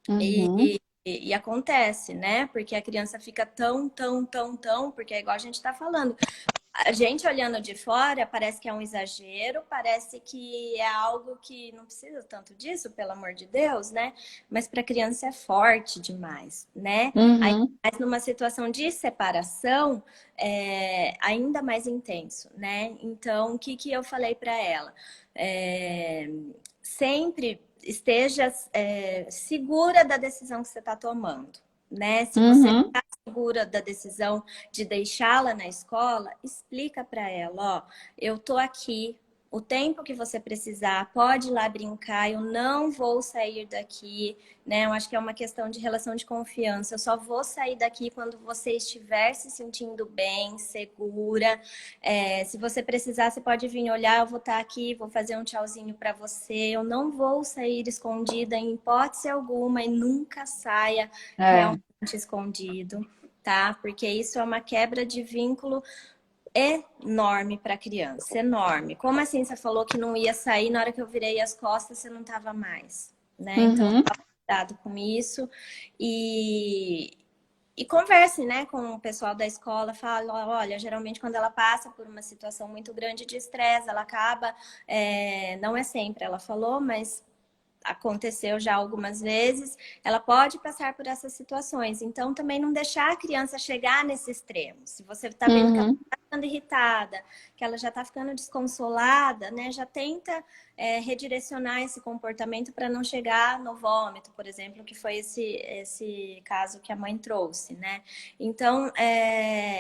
uhum, E acontece, né? Porque a criança fica tão, porque é igual a gente está falando. A gente olhando de fora parece que é um exagero, parece que é algo que não precisa tanto disso, pelo amor de Deus, né? Mas para a criança é forte demais, né? Aí, uhum, mas numa situação de separação, ainda mais intenso, né? Então, o que que eu falei para ela? É, sempre esteja segura da decisão que você está tomando, né? Se você uhum, está segura da decisão de deixá-la na escola, explica para ela, ó, eu tô aqui, o tempo que você precisar, pode ir lá brincar, eu não vou sair daqui, né? Eu acho que é uma questão de relação de confiança. Eu só vou sair daqui quando você estiver se sentindo bem, segura. Se você precisar, você pode vir olhar, eu vou estar aqui, vou fazer um tchauzinho para você. Eu não vou sair escondida em hipótese alguma e nunca saia É. realmente escondido, tá? Porque isso é uma quebra de vínculo enorme para a criança, enorme. Como assim você falou que não ia sair, na hora que eu virei as costas você não estava mais, né? Então, Uhum. cuidado com isso e converse, né, com o pessoal da escola, fala, olha, geralmente quando ela passa por uma situação muito grande de estresse, ela acaba, não é sempre, ela falou, mas aconteceu já algumas vezes, ela pode passar por essas situações. Então, também não deixar a criança chegar nesse extremo. Se você está vendo que ela Uhum. está ficando irritada, que ela já está ficando desconsolada, né? Já tenta redirecionar esse comportamento para não chegar no vômito, por exemplo, que foi esse caso que a mãe trouxe, né? Então,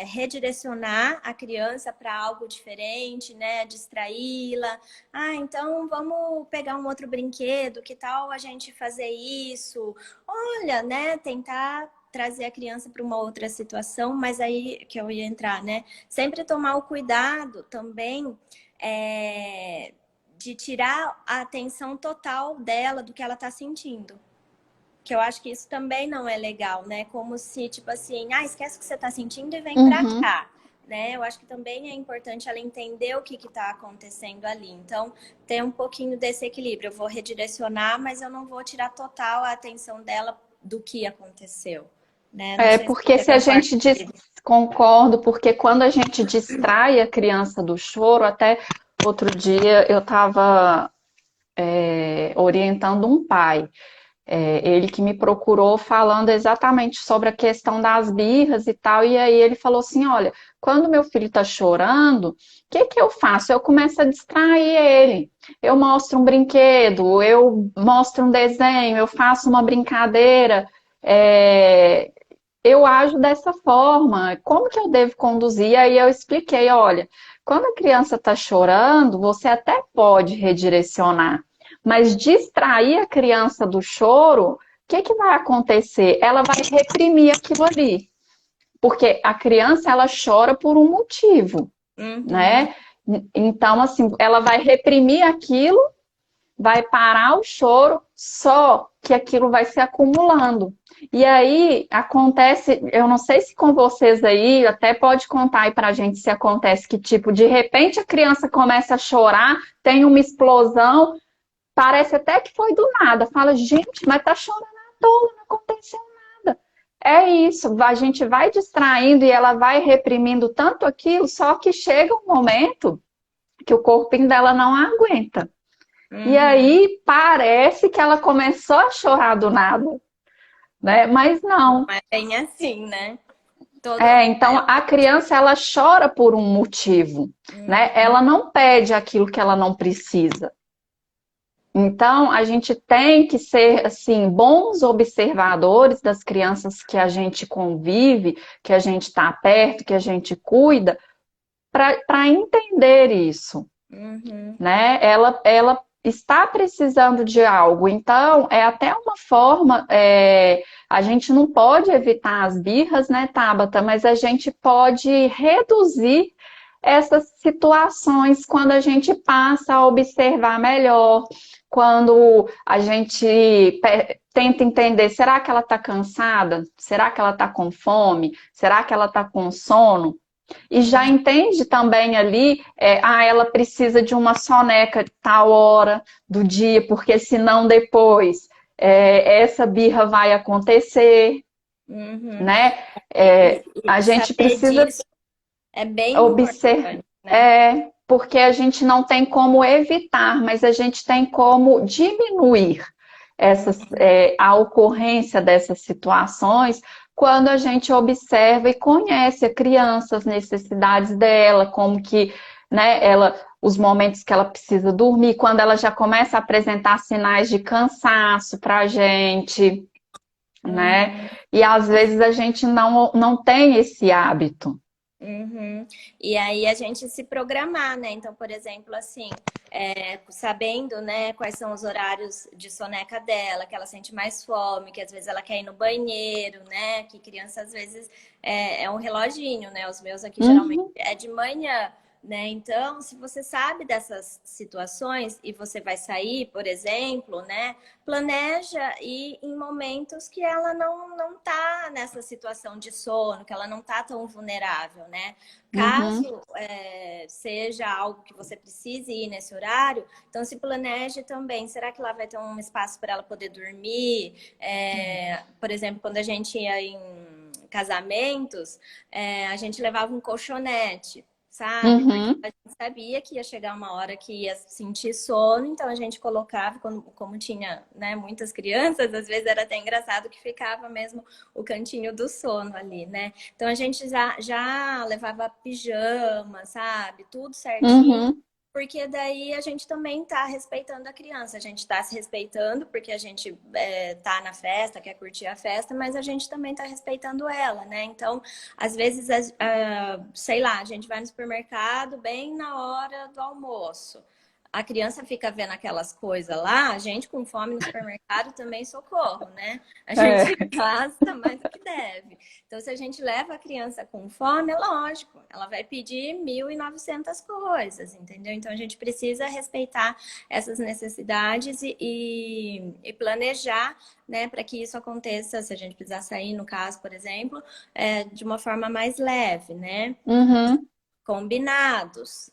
redirecionar a criança para algo diferente, né? Distraí-la. Ah, então vamos pegar um outro brinquedo, que tal a gente fazer isso? Olha, né? Tentar trazer a criança para uma outra situação, mas aí que eu ia entrar, né? Sempre tomar o cuidado também de tirar a atenção total dela do que ela está sentindo. Que eu acho que isso também não é legal, né? Como se, tipo assim, esquece o que você está sentindo e vem para Uhum. cá. Né? Eu acho que também é importante ela entender o que está acontecendo ali. Então, ter um pouquinho desse equilíbrio. Eu vou redirecionar, mas eu não vou tirar total a atenção dela do que aconteceu. Né? Não sei se Porque você se a concorda gente comigo. concordo, porque quando a gente distrai a criança do choro, até outro dia eu estava orientando um pai. Ele que me procurou falando exatamente sobre a questão das birras e tal, e aí ele falou assim, olha, quando meu filho está chorando, o que que eu faço? Eu começo a distrair ele. Eu mostro um brinquedo, eu mostro um desenho, eu faço uma brincadeira, eu ajo dessa forma. Como que eu devo conduzir? E aí eu expliquei, olha, quando a criança está chorando, você até pode redirecionar, mas distrair a criança do choro, o que que vai acontecer? Ela vai reprimir aquilo ali, porque a criança ela chora por um motivo, Uhum, né? Então, assim, ela vai reprimir aquilo, vai parar o choro, só que aquilo vai se acumulando. E aí acontece, eu não sei se com vocês aí, até pode contar aí pra gente se acontece que tipo, de repente a criança começa a chorar, tem uma explosão, parece até que foi do nada. Fala, gente, mas tá chorando à toa, não aconteceu nada. É isso, a gente vai distraindo e ela vai reprimindo tanto aquilo, só que chega um momento que o corpinho dela não aguenta. E uhum. aí parece que ela começou a chorar do nada, né? Mas não. Não é bem assim, né? Todo... Então a criança ela chora por um motivo, né? Uhum, Ela não pede aquilo que ela não precisa. Então a gente tem que ser assim bons observadores das crianças que a gente convive, que a gente está perto, que a gente cuida, para entender isso. uhum, Né? Ela está precisando de algo, então é até uma forma, a gente não pode evitar as birras, né, Tabata, mas a gente pode reduzir essas situações quando a gente passa a observar melhor, quando a gente tenta entender, será que ela está cansada? Será que ela está com fome? Será que ela está com sono? E já uhum. entende também ali, ela precisa de uma soneca tal hora do dia, porque senão depois essa birra vai acontecer, Uhum. né? E A gente saber precisa disso é bem observar, importante, né? porque a gente não tem como evitar, mas a gente tem como diminuir Uhum. a ocorrência dessas situações quando a gente observa e conhece a criança, as necessidades dela, como que, né, os momentos que ela precisa dormir, quando ela já começa a apresentar sinais de cansaço para a gente, né? Uhum. E às vezes a gente não tem esse hábito. Uhum. E aí a gente se programar, né? Então, por exemplo, assim, sabendo, né, quais são os horários de soneca dela, que ela sente mais fome, que às vezes ela quer ir no banheiro, né? Que criança às vezes é um reloginho, né? Os meus aqui geralmente Uhum. é de manhã. Né? Então, se você sabe dessas situações e você vai sair, por exemplo, né? Planeja ir em momentos que ela não tá nessa situação de sono, que ela não tá tão vulnerável, né? Uhum. Caso seja algo que você precise ir nesse horário, então se planeje também. Será que lá vai ter um espaço para ela poder dormir? Por exemplo, quando a gente ia em casamentos, a gente levava um colchonete, sabe? Porque Uhum. a gente sabia que ia chegar uma hora que ia sentir sono, então a gente colocava, como tinha, né, muitas crianças, às vezes era até engraçado que ficava mesmo o cantinho do sono ali, né? Então a gente já levava pijama, sabe? Tudo certinho. Uhum. Porque daí a gente também está respeitando a criança, a gente está se respeitando porque a gente tá na festa, quer curtir a festa, mas a gente também está respeitando ela, né? Então, às vezes, sei lá, a gente vai no supermercado bem na hora do almoço. A criança fica vendo aquelas coisas lá, a gente com fome no supermercado também socorro, né? A gente É, gasta mais do que deve. Então, se a gente leva a criança com fome, é lógico, ela vai pedir 1.900 coisas, entendeu? Então, a gente precisa respeitar essas necessidades e planejar, né, para que isso aconteça, se a gente precisar sair, no caso, por exemplo, de uma forma mais leve, né? uhum. Combinados.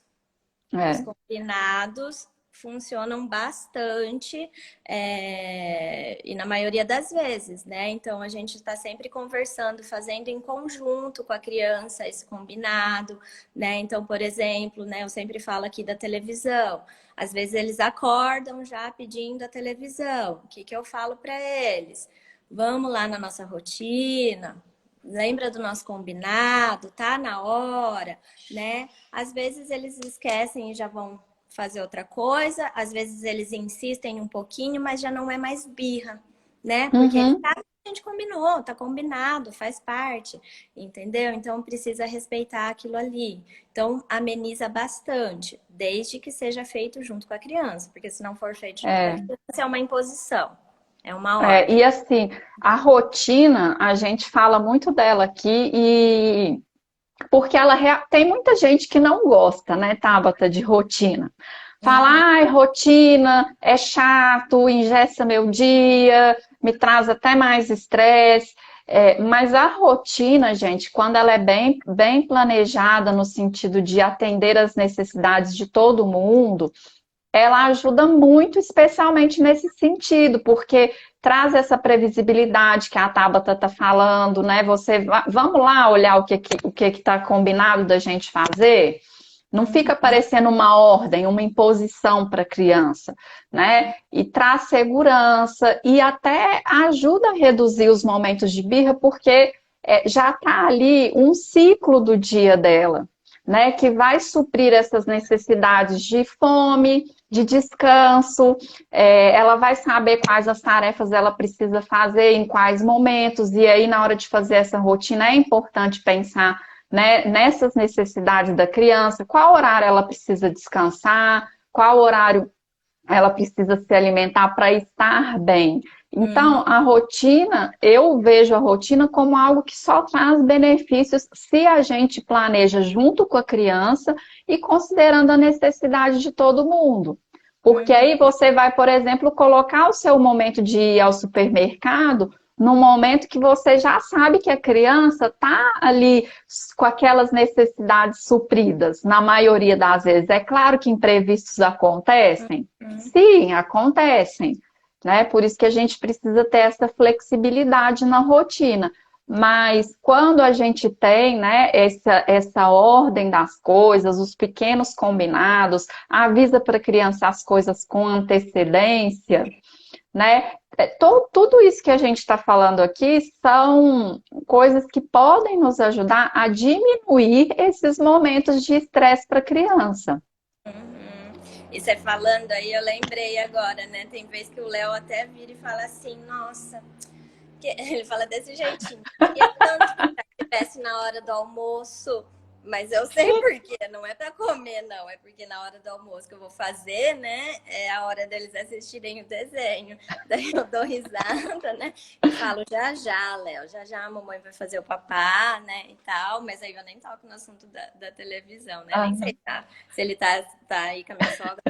Os É, combinados funcionam bastante e na maioria das vezes, né? Então a gente está sempre conversando, fazendo em conjunto com a criança esse combinado, né? Então, por exemplo, né, eu sempre falo aqui da televisão. Às vezes eles acordam já pedindo a televisão. O que que eu falo para eles? Vamos lá na nossa rotina. Lembra do nosso combinado? Tá na hora, né? Às vezes eles esquecem e já vão fazer outra coisa, às vezes eles insistem um pouquinho, mas já não é mais birra, né? Porque eles uhum. sabem que a gente combinou, tá combinado, faz parte, entendeu? Então precisa respeitar aquilo ali. Então ameniza bastante, desde que seja feito junto com a criança, porque se não for feito junto com a É. criança, é uma imposição, é uma É, ordem. e assim, a rotina, a gente fala muito dela aqui e porque tem muita gente que não gosta, né, Tabata, de rotina. Fala, Uhum, ai, rotina é chato, engessa meu dia, me traz até mais estresse. Mas a rotina, gente, quando ela é bem planejada no sentido de atender às necessidades de todo mundo, ela ajuda muito, especialmente nesse sentido, porque traz essa previsibilidade que a Tabata está falando, né? Vamos lá olhar o que está combinado da gente fazer. Não fica uhum, parecendo uma ordem, uma imposição para a criança, né? E traz segurança e até ajuda a reduzir os momentos de birra, porque já está ali um ciclo do dia dela, né? Que vai suprir essas necessidades de fome, de descanso, ela vai saber quais as tarefas ela precisa fazer, em quais momentos, e aí na hora de fazer essa rotina é importante pensar, né, nessas necessidades da criança, qual horário ela precisa descansar, qual horário ela precisa se alimentar para estar bem. Então, uhum. a rotina, eu vejo a rotina como algo que só traz benefícios se a gente planeja junto com a criança e considerando a necessidade de todo mundo. Porque Uhum. aí você vai, por exemplo, colocar o seu momento de ir ao supermercado no momento que você já sabe que a criança está ali com aquelas necessidades supridas, na maioria das vezes. É claro que imprevistos acontecem, Uhum. sim, acontecem, né? Por isso que a gente precisa ter essa flexibilidade na rotina. Mas quando a gente tem, né, essa ordem das coisas, os pequenos combinados, avisa para a criança as coisas com antecedência, né? Tudo isso que a gente está falando aqui são coisas que podem nos ajudar a diminuir esses momentos de estresse para a criança. Uhum. E você falando aí, eu lembrei agora, né? Tem vez que o Léo até vira e fala assim, nossa, ele fala desse jeitinho. Queria tanto que já estivesse na hora do almoço, Mas eu sei por quê, não é para comer, não. É porque na hora do almoço que eu vou fazer, né? É a hora deles assistirem o desenho. Daí eu dou risada, né? E falo, já já, Léo, já já a mamãe vai fazer o papá, né? E tal. Mas aí eu nem toco no assunto da televisão, né? Nem sei se ele tá aí com a minha sogra,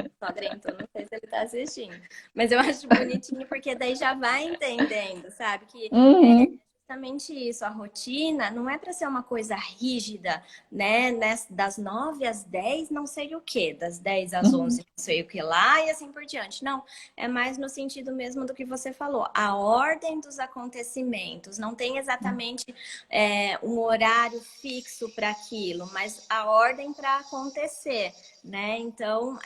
então não sei se ele tá assistindo. Mas eu acho bonitinho, porque daí já vai entendendo, sabe? Que Uhum, justamente isso, a rotina não é para ser uma coisa rígida, né? Das 9 às 10, não sei o quê, das 10 às uhum, 11, não sei o que lá e assim por diante. Não, é mais no sentido mesmo do que você falou, a ordem dos acontecimentos. Não tem exatamente um horário fixo para aquilo, mas a ordem para acontecer, né? Então,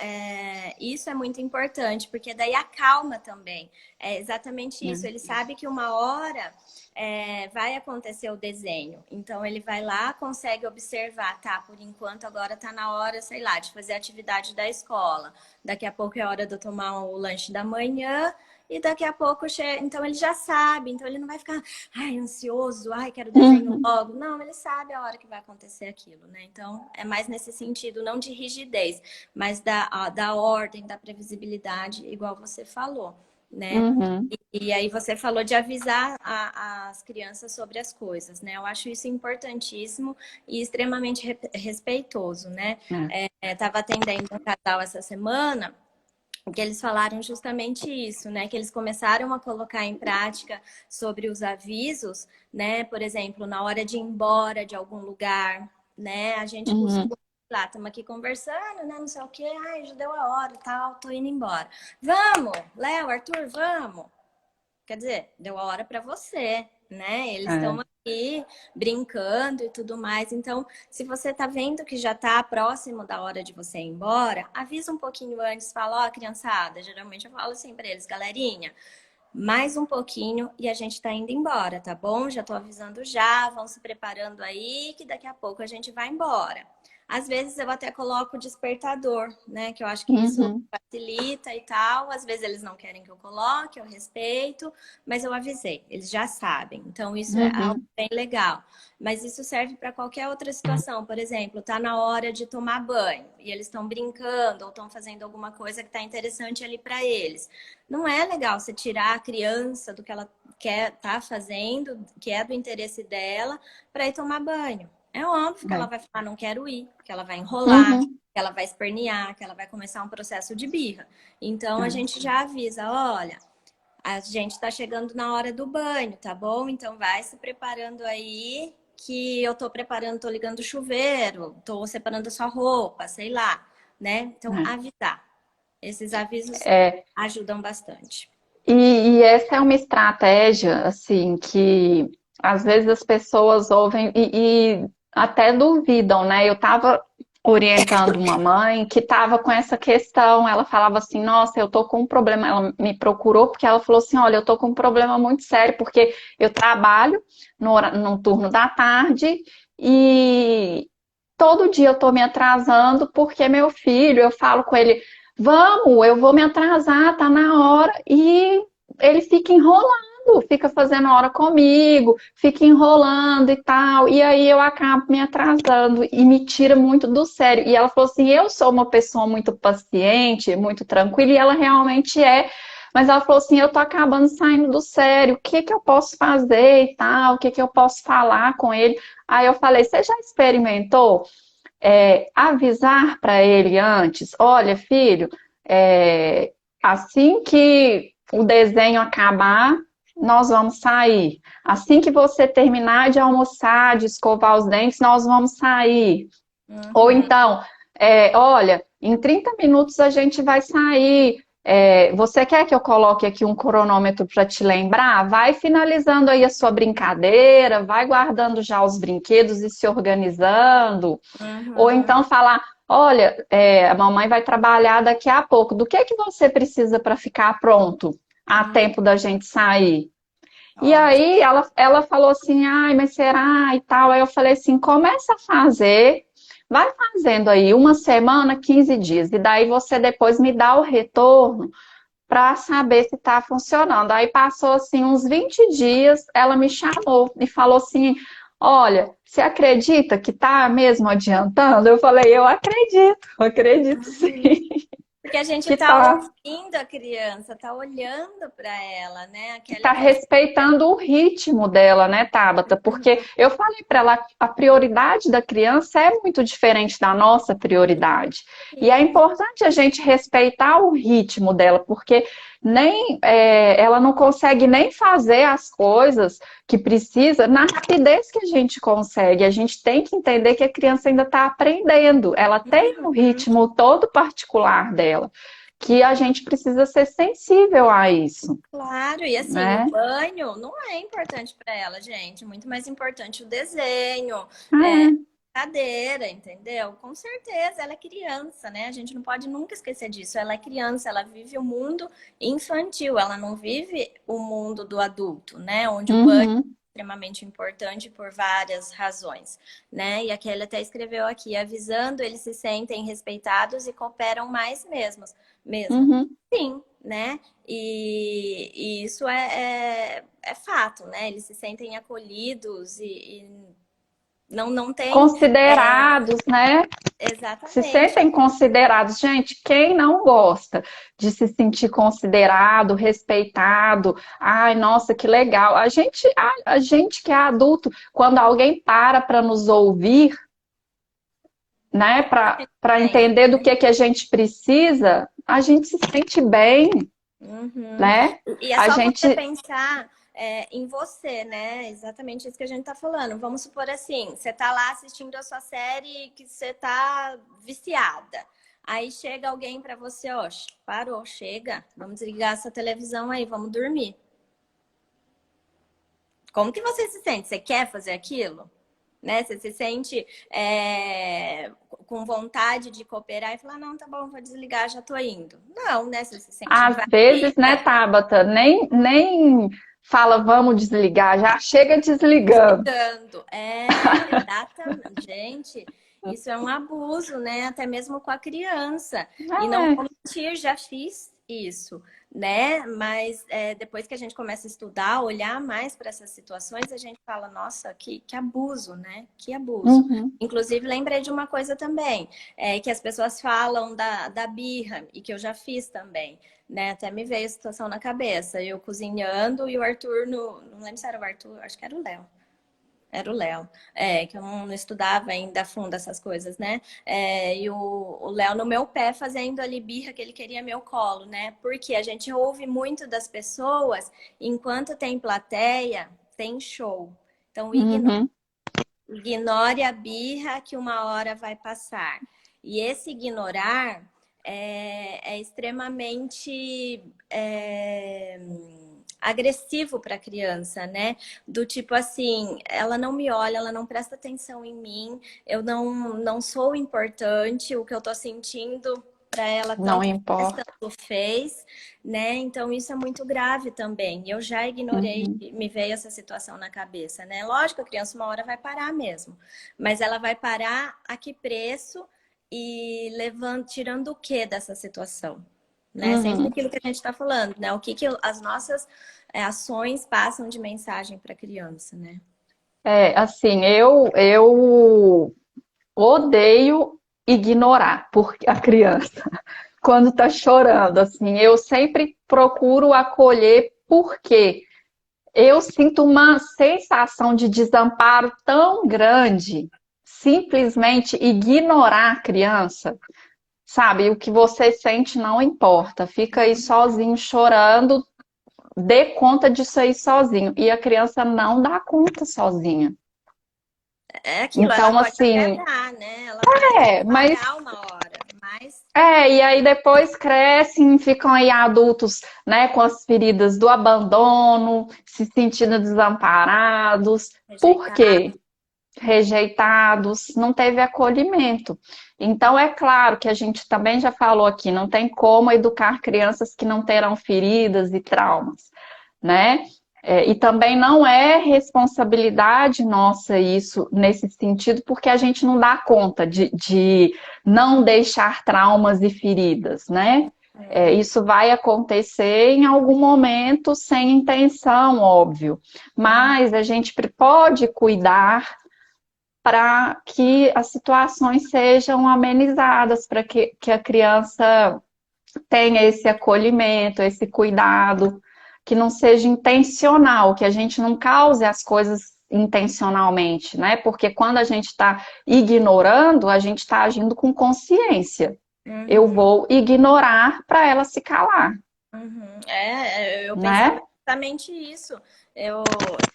isso é muito importante, porque daí acalma também. É exatamente isso. Ele sabe que uma hora vai acontecer o desenho. Então ele vai lá, consegue observar, tá? Por enquanto agora tá na hora, sei lá, de fazer a atividade da escola. Daqui a pouco é hora de eu tomar o lanche da manhã. E daqui a pouco chega. Então ele já sabe, então ele não vai ficar, ai, ansioso, ai, quero desenho uhum. logo. Não, ele sabe a hora que vai acontecer aquilo, né? Então é mais nesse sentido, não de rigidez, mas da ordem, da previsibilidade, igual você falou, né? Uhum. E aí você falou de avisar as crianças sobre as coisas, né? Eu acho isso importantíssimo e extremamente respeitoso, né? É. Tava atendendo um casal essa semana que eles falaram justamente isso, né? Que eles começaram a colocar em prática sobre os avisos, né? Por exemplo, na hora de ir embora de algum lugar, né? A gente Uhum. costuma lá, estamos aqui conversando, né? Não sei o quê, ai, já deu a hora, tal, tô indo embora. Vamos, Léo, Arthur, vamos. Quer dizer, deu a hora para você, né? Eles É. estão aqui brincando e tudo mais. Então, se você tá vendo que já tá próximo da hora de você ir embora, avisa um pouquinho antes, fala, ó, criançada, geralmente eu falo assim para eles, galerinha, mais um pouquinho e a gente tá indo embora, tá bom? Já tô avisando já, vão se preparando aí que daqui a pouco a gente vai embora. Às vezes eu até coloco o despertador, né? Que eu acho que isso Uhum. facilita e tal. Às vezes eles não querem que eu coloque, eu respeito, mas eu avisei, eles já sabem. Então isso é algo Uhum. bem legal. Mas isso serve para qualquer outra situação. Por exemplo, tá na hora de tomar banho e eles estão brincando ou estão fazendo alguma coisa que tá interessante ali para eles. Não é legal você tirar a criança do que ela quer tá fazendo, que é do interesse dela, para ir tomar banho. É óbvio que ela É. vai falar, não quero ir, que ela vai enrolar, que Uhum. ela vai espernear, que ela vai começar um processo de birra. Então a É. gente já avisa, olha, a gente está chegando na hora do banho, tá bom? Então vai se preparando aí, que eu tô preparando, tô ligando o chuveiro, tô separando a sua roupa, sei lá, né? Então avisar. Esses avisos É. ajudam bastante. E essa é uma estratégia, assim, que às vezes as pessoas ouvem e até duvidam, né? Eu estava orientando uma mãe que estava com essa questão, ela falava assim, nossa, eu tô com um problema, ela me procurou porque ela falou assim, olha, eu tô com um problema muito sério, porque eu trabalho no turno da tarde e todo dia eu tô me atrasando porque meu filho, eu falo com ele, vamos, eu vou me atrasar, tá na hora. E ele fica enrolando, fica fazendo hora comigo, fica enrolando e tal. E aí eu acabo me atrasando e me tira muito do sério. E ela falou assim: eu sou uma pessoa muito paciente, muito tranquila, e ela realmente é. Mas ela falou assim: eu tô acabando saindo do sério, o que que eu posso fazer e tal, o que que eu posso falar com ele? Aí eu falei: você já experimentou? Avisar para ele antes, olha, filho, assim que o desenho acabar, nós vamos sair. Assim que você terminar de almoçar, de escovar os dentes, nós vamos sair. Ou Uhum. então, olha, em 30 minutos a gente vai sair. Você quer que eu coloque aqui um cronômetro para te lembrar? Vai finalizando aí a sua brincadeira, vai guardando já os brinquedos e se organizando. Ou Uhum. então falar, olha, a mamãe vai trabalhar daqui a pouco. Do que você precisa para ficar pronto a Uhum. tempo da gente sair? E Ótimo. aí ela falou assim, ai, mas será e tal. Aí eu falei assim, começa a fazer, vai fazendo aí uma semana, 15 dias, e daí você depois me dá o retorno para saber se está funcionando. Aí passou assim uns 20 dias, ela me chamou e falou assim, Olha, você acredita que tá mesmo adiantando? Eu falei, eu acredito Uhum. sim, Porque a gente que está tá. ouvindo a criança, está olhando para ela, né? A Que Kelly está até escreveu. respeitando o ritmo dela, né, Tabata? Porque Uhum. eu falei para ela, a prioridade da criança é muito diferente da nossa prioridade. E é Sim. importante a gente respeitar o ritmo dela, porque ela não consegue nem fazer as coisas que precisa na rapidez que a gente consegue. A gente tem que entender que a criança ainda está aprendendo. Ela tem um Uhum. ritmo todo particular dela, que a gente precisa ser sensível a isso, Claro, e assim, o né? banho não é importante para ela, gente. Muito mais importante o desenho, É. cadeira, entendeu? Com certeza, ela é criança, né? A gente não pode nunca esquecer disso. Ela é criança, ela vive o mundo infantil, ela não vive o mundo do adulto, né? Onde o banho Uhum, é extremamente importante por várias razões, né? E a Kelly até escreveu aqui, avisando, eles se sentem respeitados e cooperam mais mesmo. uhum. Sim, né? E isso é fato, né? Eles se sentem acolhidos e não tem. Considerados, né? Se Exatamente. sentem considerados. Gente, quem não gosta de se sentir considerado, respeitado? Ai, nossa, que legal. A gente que é adulto, quando alguém para nos ouvir, né, para Gente, entender do que a gente precisa, a gente se sente bem, uhum. né? E é A só você gente. pensar em você, né? Exatamente isso que a gente tá falando. Vamos supor assim, você tá lá assistindo a sua série que você tá viciada. Aí chega alguém pra você, ó, parou, chega, vamos desligar essa televisão aí, vamos dormir. Como que você se sente? Você quer fazer aquilo? Né? Você se sente com vontade de cooperar e falar, não, tá bom, vou desligar, já tô indo. Não, né? Você se sente Às vezes, né, invadida, Tabata, nem fala vamos desligar, já chega desligando. desligando. Exatamente. Gente, isso é um abuso, né? Até mesmo com a criança. E não É, vou mentir, já fiz isso, né? Mas depois que a gente começa a estudar, olhar mais para essas situações, a gente fala, nossa, que abuso, né? Que abuso. uhum, Inclusive, lembrei de uma coisa também, que as pessoas falam da birra, e que eu já fiz também, né? Até me veio a situação na cabeça. Eu cozinhando e o Arthur, não lembro se era o Arthur, acho que era o Léo. Era o Léo, que eu não estudava ainda a fundo essas coisas, né? E o Léo no meu pé fazendo ali birra que ele queria meu colo, né? Porque a gente ouve muito das pessoas, enquanto tem plateia, tem show. Então, uhum. ignore a birra que uma hora vai passar. E esse ignorar é extremamente agressivo para a criança, né? Do tipo assim, ela não me olha, ela não presta atenção em mim, eu não sou importante, o que eu tô sentindo para ela Não tanto faz, importa. tanto fez, né? Então isso é muito grave também. Eu já ignorei, Uhum. me veio essa situação na cabeça, né? Lógico, a criança uma hora vai parar mesmo, mas ela vai parar a que preço e levando, tirando o que dessa situação? Né? Sempre Uhum. aquilo que a gente está falando, né? O que as nossas ações passam de mensagem para a criança, né? É, assim, eu odeio ignorar porque a criança quando tá chorando, assim, eu sempre procuro acolher porque eu sinto uma sensação de desamparo tão grande, simplesmente ignorar a criança, sabe? O que você sente não importa, fica aí sozinho chorando, dê conta disso aí sozinho. E a criança não dá conta sozinha. É aquilo, ela Então, pode até assim, dar, né? Ela pode até mas parar uma hora, mas e aí depois crescem, ficam aí adultos, né, com as feridas do abandono, se sentindo desamparados. Por rejeitar. quê? Rejeitados, não teve acolhimento. Então, é claro que a gente também já falou aqui, não tem como educar crianças que não terão feridas e traumas, né? E também não é responsabilidade nossa isso nesse sentido, porque a gente não dá conta de não deixar traumas e feridas, né? Isso vai acontecer em algum momento sem intenção, óbvio, mas a gente pode cuidar para que as situações sejam amenizadas, para que a criança tenha esse acolhimento, esse cuidado, que não seja intencional, que a gente não cause as coisas intencionalmente, né? Porque quando a gente está ignorando, a gente está agindo com consciência. Eu Uhum. vou ignorar para ela se calar, Uhum. Eu pensava né? exatamente isso.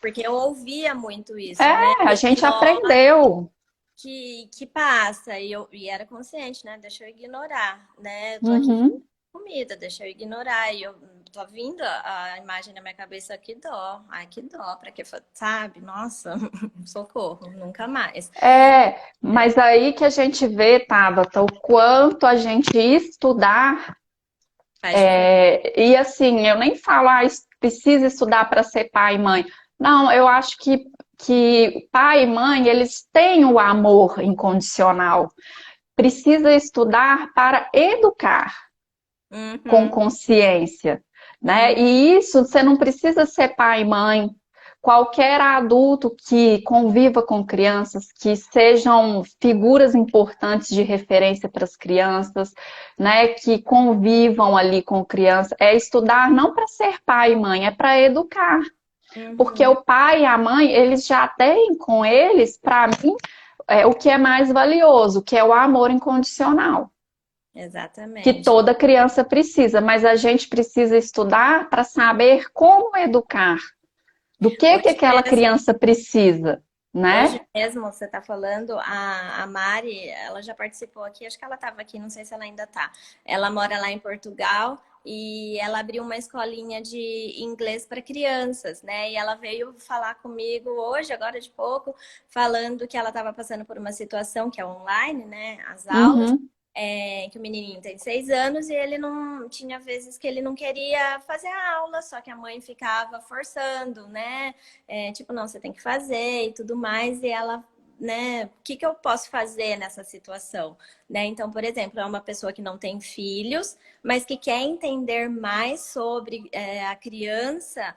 Porque eu ouvia muito isso, né? É, a gente Ignora aprendeu. que passa. E era consciente, né? Deixa eu ignorar, né? Eu tô aqui fazendo Uhum. comida, deixa eu ignorar. E eu tô vindo a imagem na minha cabeça, que dó. Ai, que dó, pra que, sabe? Nossa, socorro, nunca mais. Mas aí que a gente vê, Tabata, o quanto a gente estudar. Faz diferença. E assim, eu nem falo, precisa estudar para ser pai e mãe. Não, eu acho que pai e mãe, eles têm o amor incondicional. Precisa estudar para educar com Uhum, consciência, né? uhum, E isso você não precisa ser pai e mãe. Qualquer adulto que conviva com crianças, que sejam figuras importantes de referência para as crianças, né? Que convivam ali com criança, é estudar não para ser pai e mãe, é para educar. Porque uhum. o pai e a mãe, eles já têm com eles, para mim, o que é mais valioso, que é o amor incondicional que Exatamente. toda criança precisa, mas a gente precisa estudar para saber como educar, do que Hoje aquela mesmo. criança precisa, Hoje né? mesmo, você está falando, a Mari, ela já participou aqui, acho que ela estava aqui, não sei se ela ainda está. Ela mora lá em Portugal e ela abriu uma escolinha de inglês para crianças, né? E ela veio falar comigo hoje, agora de pouco, falando que ela estava passando por uma situação que é online, né? As aulas. Uhum, Que o menininho tem 6 anos e ele não tinha vezes que ele não queria fazer a aula, só que a mãe ficava forçando, né? Tipo, não, você tem que fazer e tudo mais, e ela, né, o que que eu posso fazer nessa situação, né? Então, por exemplo, é uma pessoa que não tem filhos, mas que quer entender mais sobre a criança,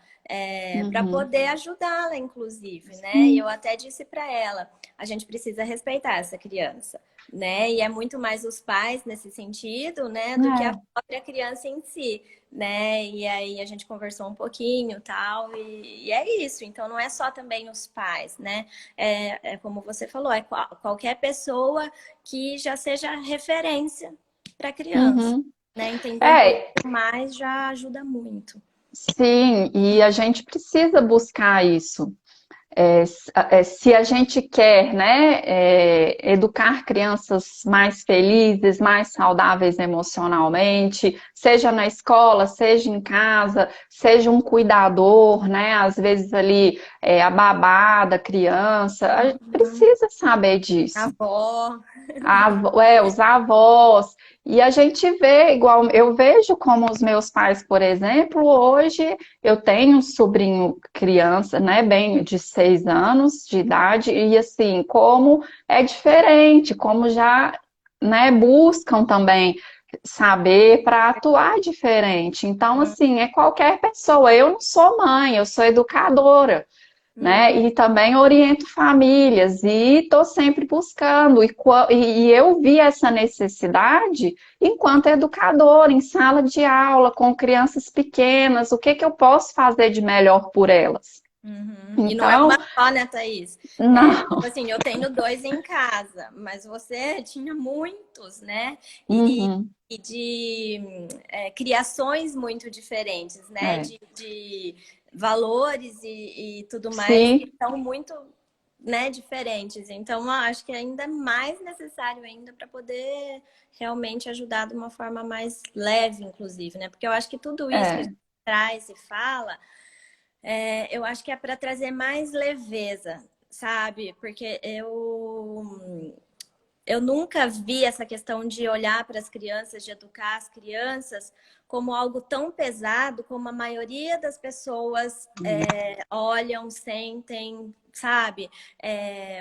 para uhum. poder ajudá-la, inclusive, né? E eu Sim, até disse para ela, a gente precisa respeitar essa criança, né? E é muito mais os pais nesse sentido, né, do que a é. própria criança em si, né? E aí a gente conversou um pouquinho, tal, e é isso. Então não é só também os pais, né? É como você falou, é qualquer pessoa que já seja referência para a criança, Uhum. né? Entender um pouco É, mais já ajuda muito. sim, e a gente precisa buscar isso. Se a gente quer, né, educar crianças mais felizes, mais saudáveis emocionalmente, seja na escola, seja em casa, seja um cuidador, né, às vezes ali a babá da criança, a gente Uhum. precisa saber disso Avó. os avós, e a gente vê, igual eu vejo como os meus pais, por exemplo, hoje eu tenho um sobrinho criança, né, bem de 6 anos de idade, e assim, como é diferente, como já, né, buscam também saber para atuar diferente. Então, assim, é qualquer pessoa. Eu não sou mãe, eu sou educadora, né? Uhum. E também oriento famílias e estou sempre buscando. E eu vi essa necessidade enquanto educadora, em sala de aula, com crianças pequenas, o que que eu posso fazer de melhor por elas? Uhum. E não é Então, uma só, né, Thaís? Tipo não. assim, eu tenho dois em casa, mas você tinha muitos, né? E, Uhum, e de criações muito diferentes, né? é. De valores e tudo mais que Sim, são muito, né, diferentes. Então, eu acho que é ainda mais necessário ainda para poder realmente ajudar de uma forma mais leve, inclusive, né? Porque eu acho que tudo isso que a é. gente traz e fala eu acho que é para trazer mais leveza, sabe? Porque eu nunca vi essa questão de olhar para as crianças, de educar as crianças como algo tão pesado como a maioria das pessoas olham, sentem, sabe,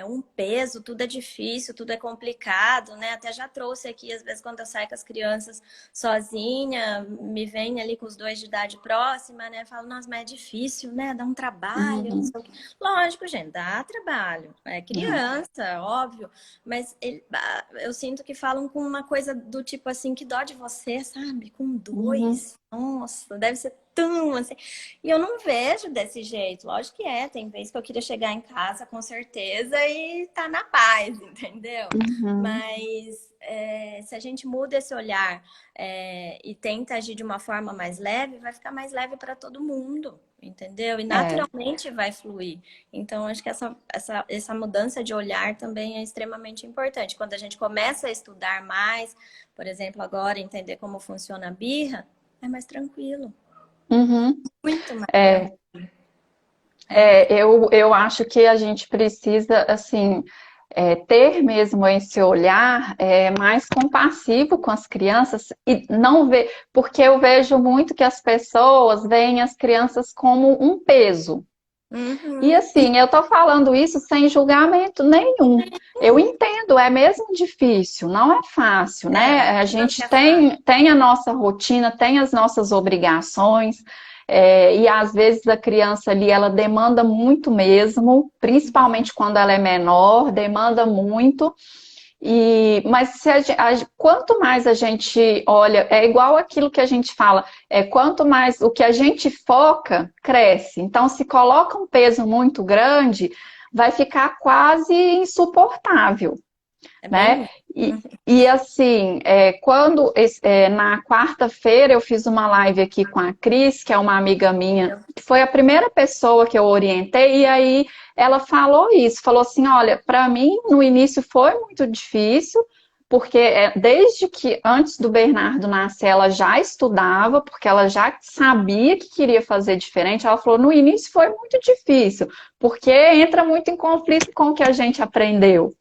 um peso, tudo é difícil, tudo é complicado, né? Até já trouxe aqui, às vezes, quando eu saio com as crianças sozinha, me vem ali com os 2 de idade próxima, né? Falo, nossa, mas é difícil, né? Dá um trabalho, não Uhum. sei o quê. Lógico, gente, dá trabalho. É criança, óbvio. Mas eu sinto que falam com uma coisa do tipo assim, que dó de você, sabe? Com Uhum. 2. Nossa, deve ser tão assim. E eu não vejo desse jeito. Lógico que tem vezes que eu queria chegar em casa com certeza e tá na paz, entendeu? Uhum. Mas se a gente muda esse olhar e tenta agir de uma forma mais leve, vai ficar mais leve para todo mundo, entendeu? E É. naturalmente vai fluir. Então, acho que essa mudança de olhar também é extremamente importante. Quando a gente começa a estudar mais, por exemplo, agora entender como funciona a birra, é mais tranquilo. Uhum. Muito mais tranquilo. É, eu acho que a gente precisa, assim, ter mesmo esse olhar mais compassivo com as crianças e não ver, porque eu vejo muito que as pessoas veem as crianças como um peso. E Uhum. assim, eu tô falando isso sem julgamento nenhum. Eu entendo, é mesmo difícil, não é fácil, É, né? A não que gente é fácil. tem a nossa rotina, tem as nossas obrigações, e às vezes a criança ali, ela demanda muito mesmo, principalmente quando ela é menor, demanda muito. Mas se quanto mais a gente olha, é igual aquilo que a gente fala, quanto mais o que a gente foca, cresce. Então, se coloca um peso muito grande, vai ficar quase insuportável, É né? bem. E assim, na quarta-feira eu fiz uma live aqui com a Cris, que é uma amiga minha, que foi a primeira pessoa que eu orientei, e aí ela falou isso, falou assim, olha, para mim no início foi muito difícil, porque desde que antes do Bernardo nascer, ela já estudava, porque ela já sabia que queria fazer diferente. Ela falou, no início foi muito difícil, porque entra muito em conflito com o que a gente aprendeu.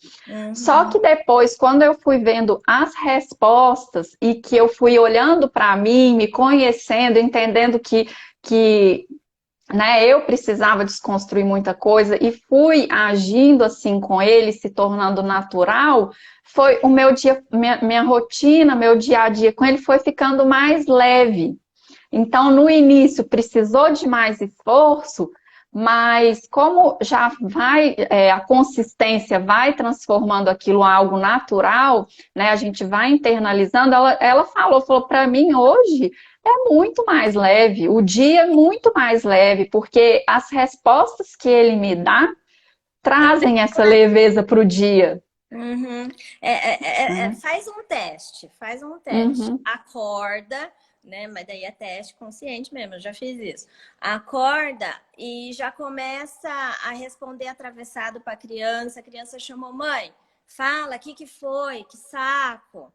Só Uhum. que depois, quando eu fui vendo as respostas e que eu fui olhando para mim, me conhecendo, entendendo que né, eu precisava desconstruir muita coisa e fui agindo assim com ele, se tornando natural, foi o meu dia, minha rotina, meu dia a dia com ele foi ficando mais leve. Então, no início, precisou de mais esforço, mas como já vai, a consistência vai transformando aquilo em algo natural, né? A gente vai internalizando. Ela falou para mim hoje é muito mais leve, o dia é muito mais leve, porque as respostas que ele me dá trazem essa leveza para o dia. Uhum. Né? Faz um teste, faz um teste. Uhum. Acorda, né? Mas daí é teste consciente mesmo, eu já fiz isso. Acorda e já começa a responder atravessado para a criança chamou mãe, fala, o que que foi? Que saco.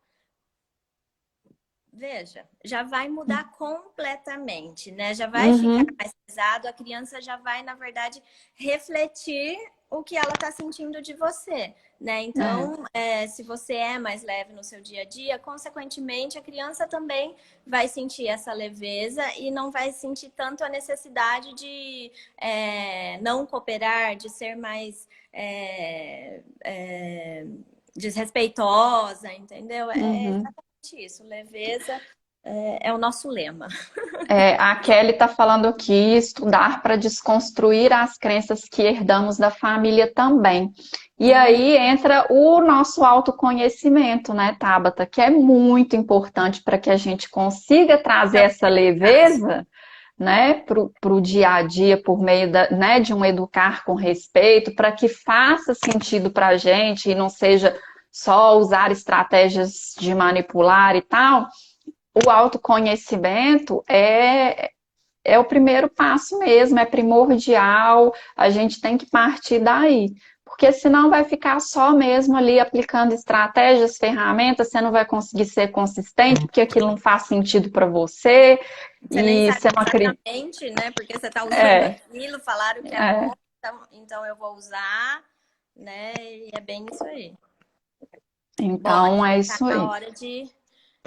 Veja, já vai mudar completamente, né? Já vai ficar Uhum. mais pesado, a criança já vai, na verdade, refletir o que ela está sentindo de você, né? É. Então, se você é mais leve no seu dia a dia, consequentemente, a criança também vai sentir essa leveza e não vai sentir tanto a necessidade de não cooperar, de ser mais desrespeitosa, entendeu? É Uhum. exatamente isso. Leveza é o nosso lema. A Kelly está falando aqui, estudar para desconstruir as crenças que herdamos da família também. E Uhum. aí entra o nosso autoconhecimento, né, Tabata, que é muito importante para que a gente consiga trazer Não essa é fácil. leveza, né, para o dia a dia, por meio né, de um educar com respeito, para que faça sentido para a gente e não seja só usar estratégias de manipular e tal. O autoconhecimento é o primeiro passo mesmo, é primordial, a gente tem que partir daí. Porque senão vai ficar só mesmo ali aplicando estratégias, ferramentas, você não vai conseguir ser consistente, porque aquilo não faz sentido para você, Você nem e sabe você não acredita. exatamente, né? Porque você está usando É, aquilo, falaram que é bom, é. então eu vou usar, né? E é bem isso aí. Bom, acho Então que é tá isso na aí. hora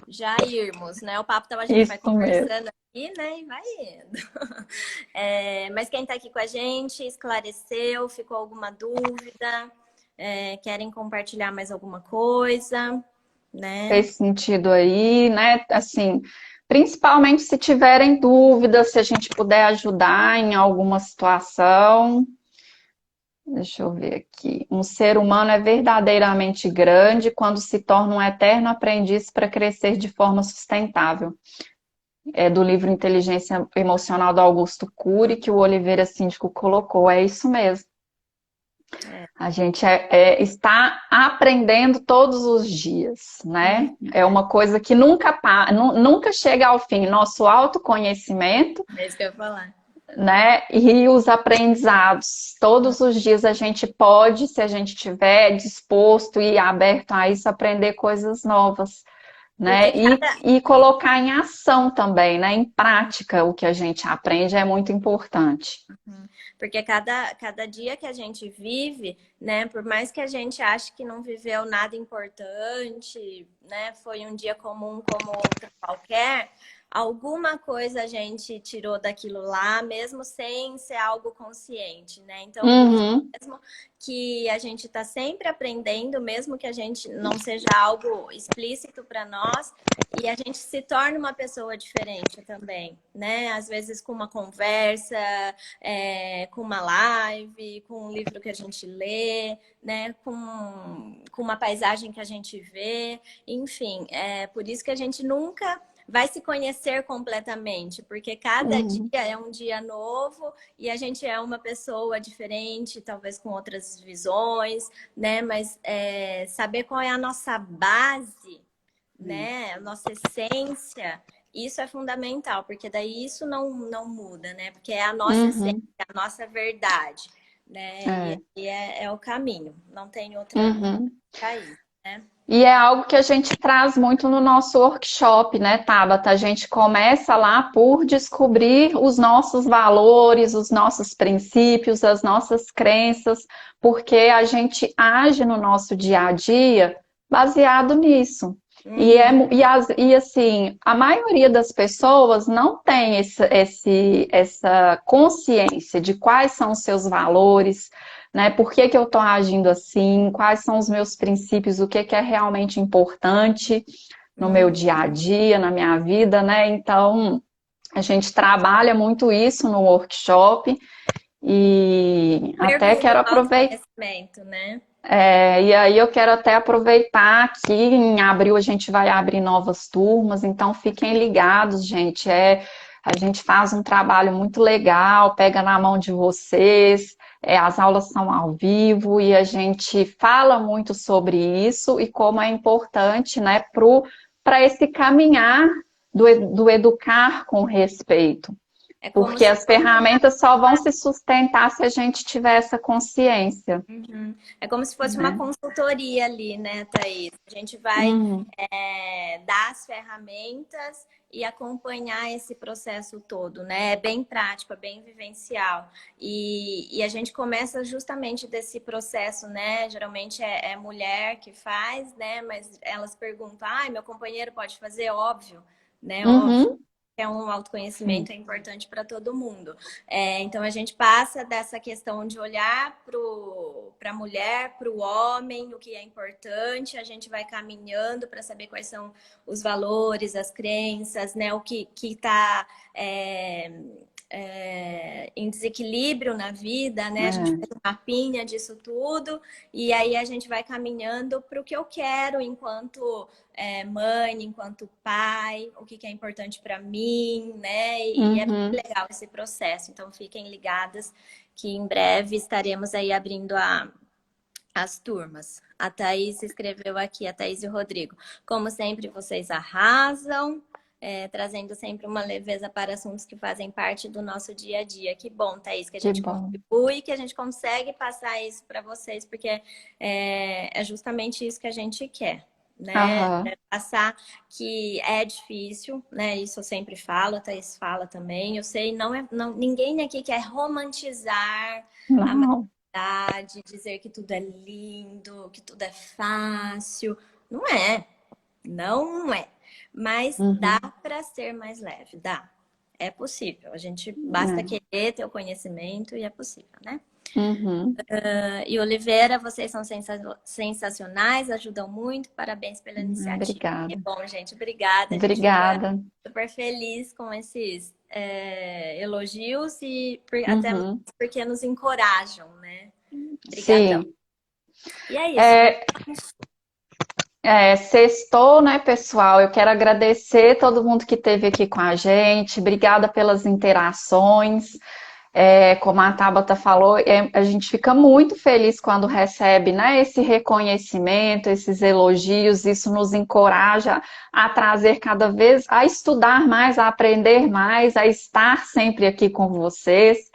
já irmos, né? O papo a gente vai Isso mesmo. conversando aqui, né? E vai indo. Mas quem está aqui com a gente esclareceu, ficou alguma dúvida? Querem compartilhar mais alguma coisa, né? Fez sentido aí, né? Assim, principalmente se tiverem dúvidas, se a gente puder ajudar em alguma situação. Deixa eu ver aqui. Um ser humano é verdadeiramente grande quando se torna um eterno aprendiz para crescer de forma sustentável. É do livro Inteligência Emocional do Augusto Cury, que o Oliveira Síndico colocou. É isso mesmo. É. A gente está aprendendo todos os dias, né? É É, uma coisa que nunca chega ao fim. Nosso autoconhecimento, é isso que eu ia falar. né? E os aprendizados. Todos os dias a gente pode, se a gente estiver disposto e aberto a isso, aprender coisas novas, Porque né? E colocar em ação também, né? Em prática o que a gente aprende é muito importante. Porque cada dia que a gente vive, né, por mais que a gente ache que não viveu nada importante, né, foi um dia comum como outro qualquer, alguma coisa a gente tirou daquilo lá, mesmo sem ser algo consciente, né? Então, por isso Uhum, mesmo que a gente está sempre aprendendo, mesmo que a gente não seja algo explícito para nós, e a gente se torna uma pessoa diferente também, né? Às vezes com uma conversa, com uma live, com um livro que a gente lê, né? Com uma paisagem que a gente vê, enfim, é por isso que a gente nunca vai se conhecer completamente, porque cada dia uhum, é um dia novo e a gente é uma pessoa diferente, talvez com outras visões, né? Mas saber qual é a nossa base, né? A nossa essência, isso é fundamental, porque daí isso não muda, né? Porque é a nossa essência, uhum, a nossa verdade, né? E é, aí é o caminho, não tem outra uhum. caída, né? E é algo que a gente traz muito no nosso workshop, né, Tabata? A gente começa lá por descobrir os nossos valores, os nossos princípios, as nossas crenças, porque a gente age no nosso dia a dia baseado nisso. Uhum, E assim, a maioria das pessoas não tem essa consciência de quais são os seus valores, né? Por que que eu estou agindo assim? Quais são os meus princípios? O que que é realmente importante no meu uhum. dia a dia, na minha vida, né? Então, a gente trabalha muito isso no workshop e até Mergulho quero no aproveitar. autoconhecimento, né? E aí eu quero até aproveitar que em abril a gente vai abrir novas turmas, então fiquem ligados, gente. A gente faz um trabalho muito legal, pega na mão de vocês, as aulas são ao vivo e a gente fala muito sobre isso e como é importante, né, para esse caminhar do educar com respeito. É como Porque se as fosse uma ferramentas só vão se sustentar se a gente tiver essa consciência, Uhum. É como se fosse uma né? consultoria ali, né, Thaís? A gente vai Uhum. dar as ferramentas e acompanhar esse processo todo, né? É bem prático, é bem vivencial. E a gente começa justamente desse processo, né? Geralmente é mulher que faz, né? Mas elas perguntam, ai, meu companheiro pode fazer? Óbvio, né? Óbvio. Uhum. É um Sim. autoconhecimento é importante para todo mundo. Então a gente passa dessa questão de olhar para a mulher, para o homem, o que é importante, a gente vai caminhando para saber quais são os valores, as crenças, né? O que está em desequilíbrio na vida, né? A gente É. faz um mapinha disso tudo, e aí a gente vai caminhando para o que eu quero enquanto mãe, enquanto pai, o que é importante para mim, né? E é bem Uhum. legal esse processo. Então fiquem ligadas que em breve estaremos aí abrindo as turmas. A Thaís escreveu aqui, a Thaís e o Rodrigo. Como sempre, vocês arrasam. Trazendo sempre uma leveza para assuntos que fazem parte do nosso dia a dia. Que bom, Thaís, que a Que gente bom. contribui, que a gente consegue passar isso para vocês, porque é justamente isso que a gente quer, né? Aham. Passar que é difícil, né? Isso eu sempre falo, a Thaís fala também. Eu sei, ninguém aqui quer romantizar a Não. maternidade, dizer que tudo é lindo, que tudo é fácil. Não é. Não é. mas dá Uhum. para ser mais leve, dá. É possível. A gente basta querer ter o conhecimento e é possível, né? Uhum. E Oliveira, vocês são sensacionais, ajudam muito. Parabéns pela iniciativa. Obrigada. Que bom, gente. Obrigada. A gente fica Obrigada. super feliz com esses elogios e até mais Uhum. porque nos encorajam, né? Obrigadão. Sim. E é isso. É, sextou, né, pessoal? Eu quero agradecer todo mundo que esteve aqui com a gente. Obrigada pelas interações. Como a Tabata falou, a gente fica muito feliz quando recebe, né, esse reconhecimento, esses elogios. Isso nos encoraja a trazer cada vez, a estudar mais, a aprender mais, a estar sempre aqui com vocês.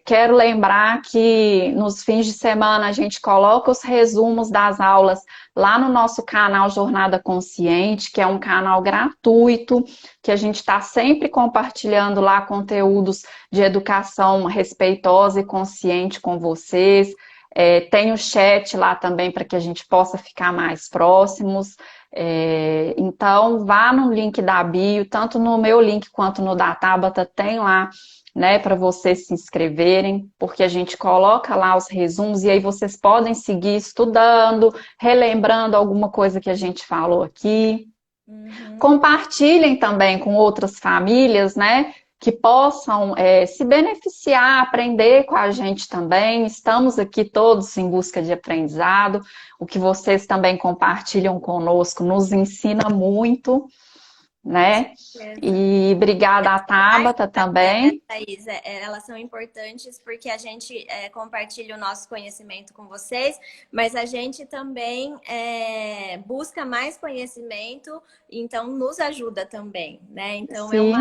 Quero lembrar que nos fins de semana a gente coloca os resumos das aulas lá no nosso canal Jornada Consciente, que é um canal gratuito, que a gente está sempre compartilhando lá conteúdos de educação respeitosa e consciente com vocês. Tem o chat lá também para que a gente possa ficar mais próximos. Então, vá no link da bio, tanto no meu link quanto no da Tabata, tem lá, né, para vocês se inscreverem, porque a gente coloca lá os resumos e aí vocês podem seguir estudando, relembrando alguma coisa que a gente falou aqui. Uhum. Compartilhem também com outras famílias, né, que possam se beneficiar, aprender com a gente também. Estamos aqui todos em busca de aprendizado. O que vocês também compartilham conosco nos ensina muito, Com né? certeza. E obrigada a Lives, Tabata também. Thaís, elas são importantes porque a gente compartilha o nosso conhecimento com vocês, mas a gente também busca mais conhecimento, então nos ajuda também, né? Então é Sim,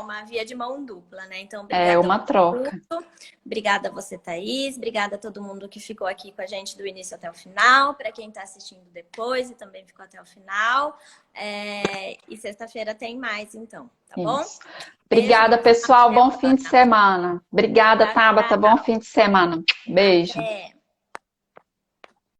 uma via de mão dupla, né? Então, é obrigada uma por troca. tudo. Obrigada a você, Thaís. Obrigada a todo mundo que ficou aqui com a gente do início até o final, para quem está assistindo depois e também ficou até o final. E sexta-feira tem mais, então, tá bom? Isso. Beijo, Obrigada, pessoal. até a Bom fim de próxima. semana. Obrigada, Tchau, Tabata. Bom tchau. fim de semana. Beijo. Até.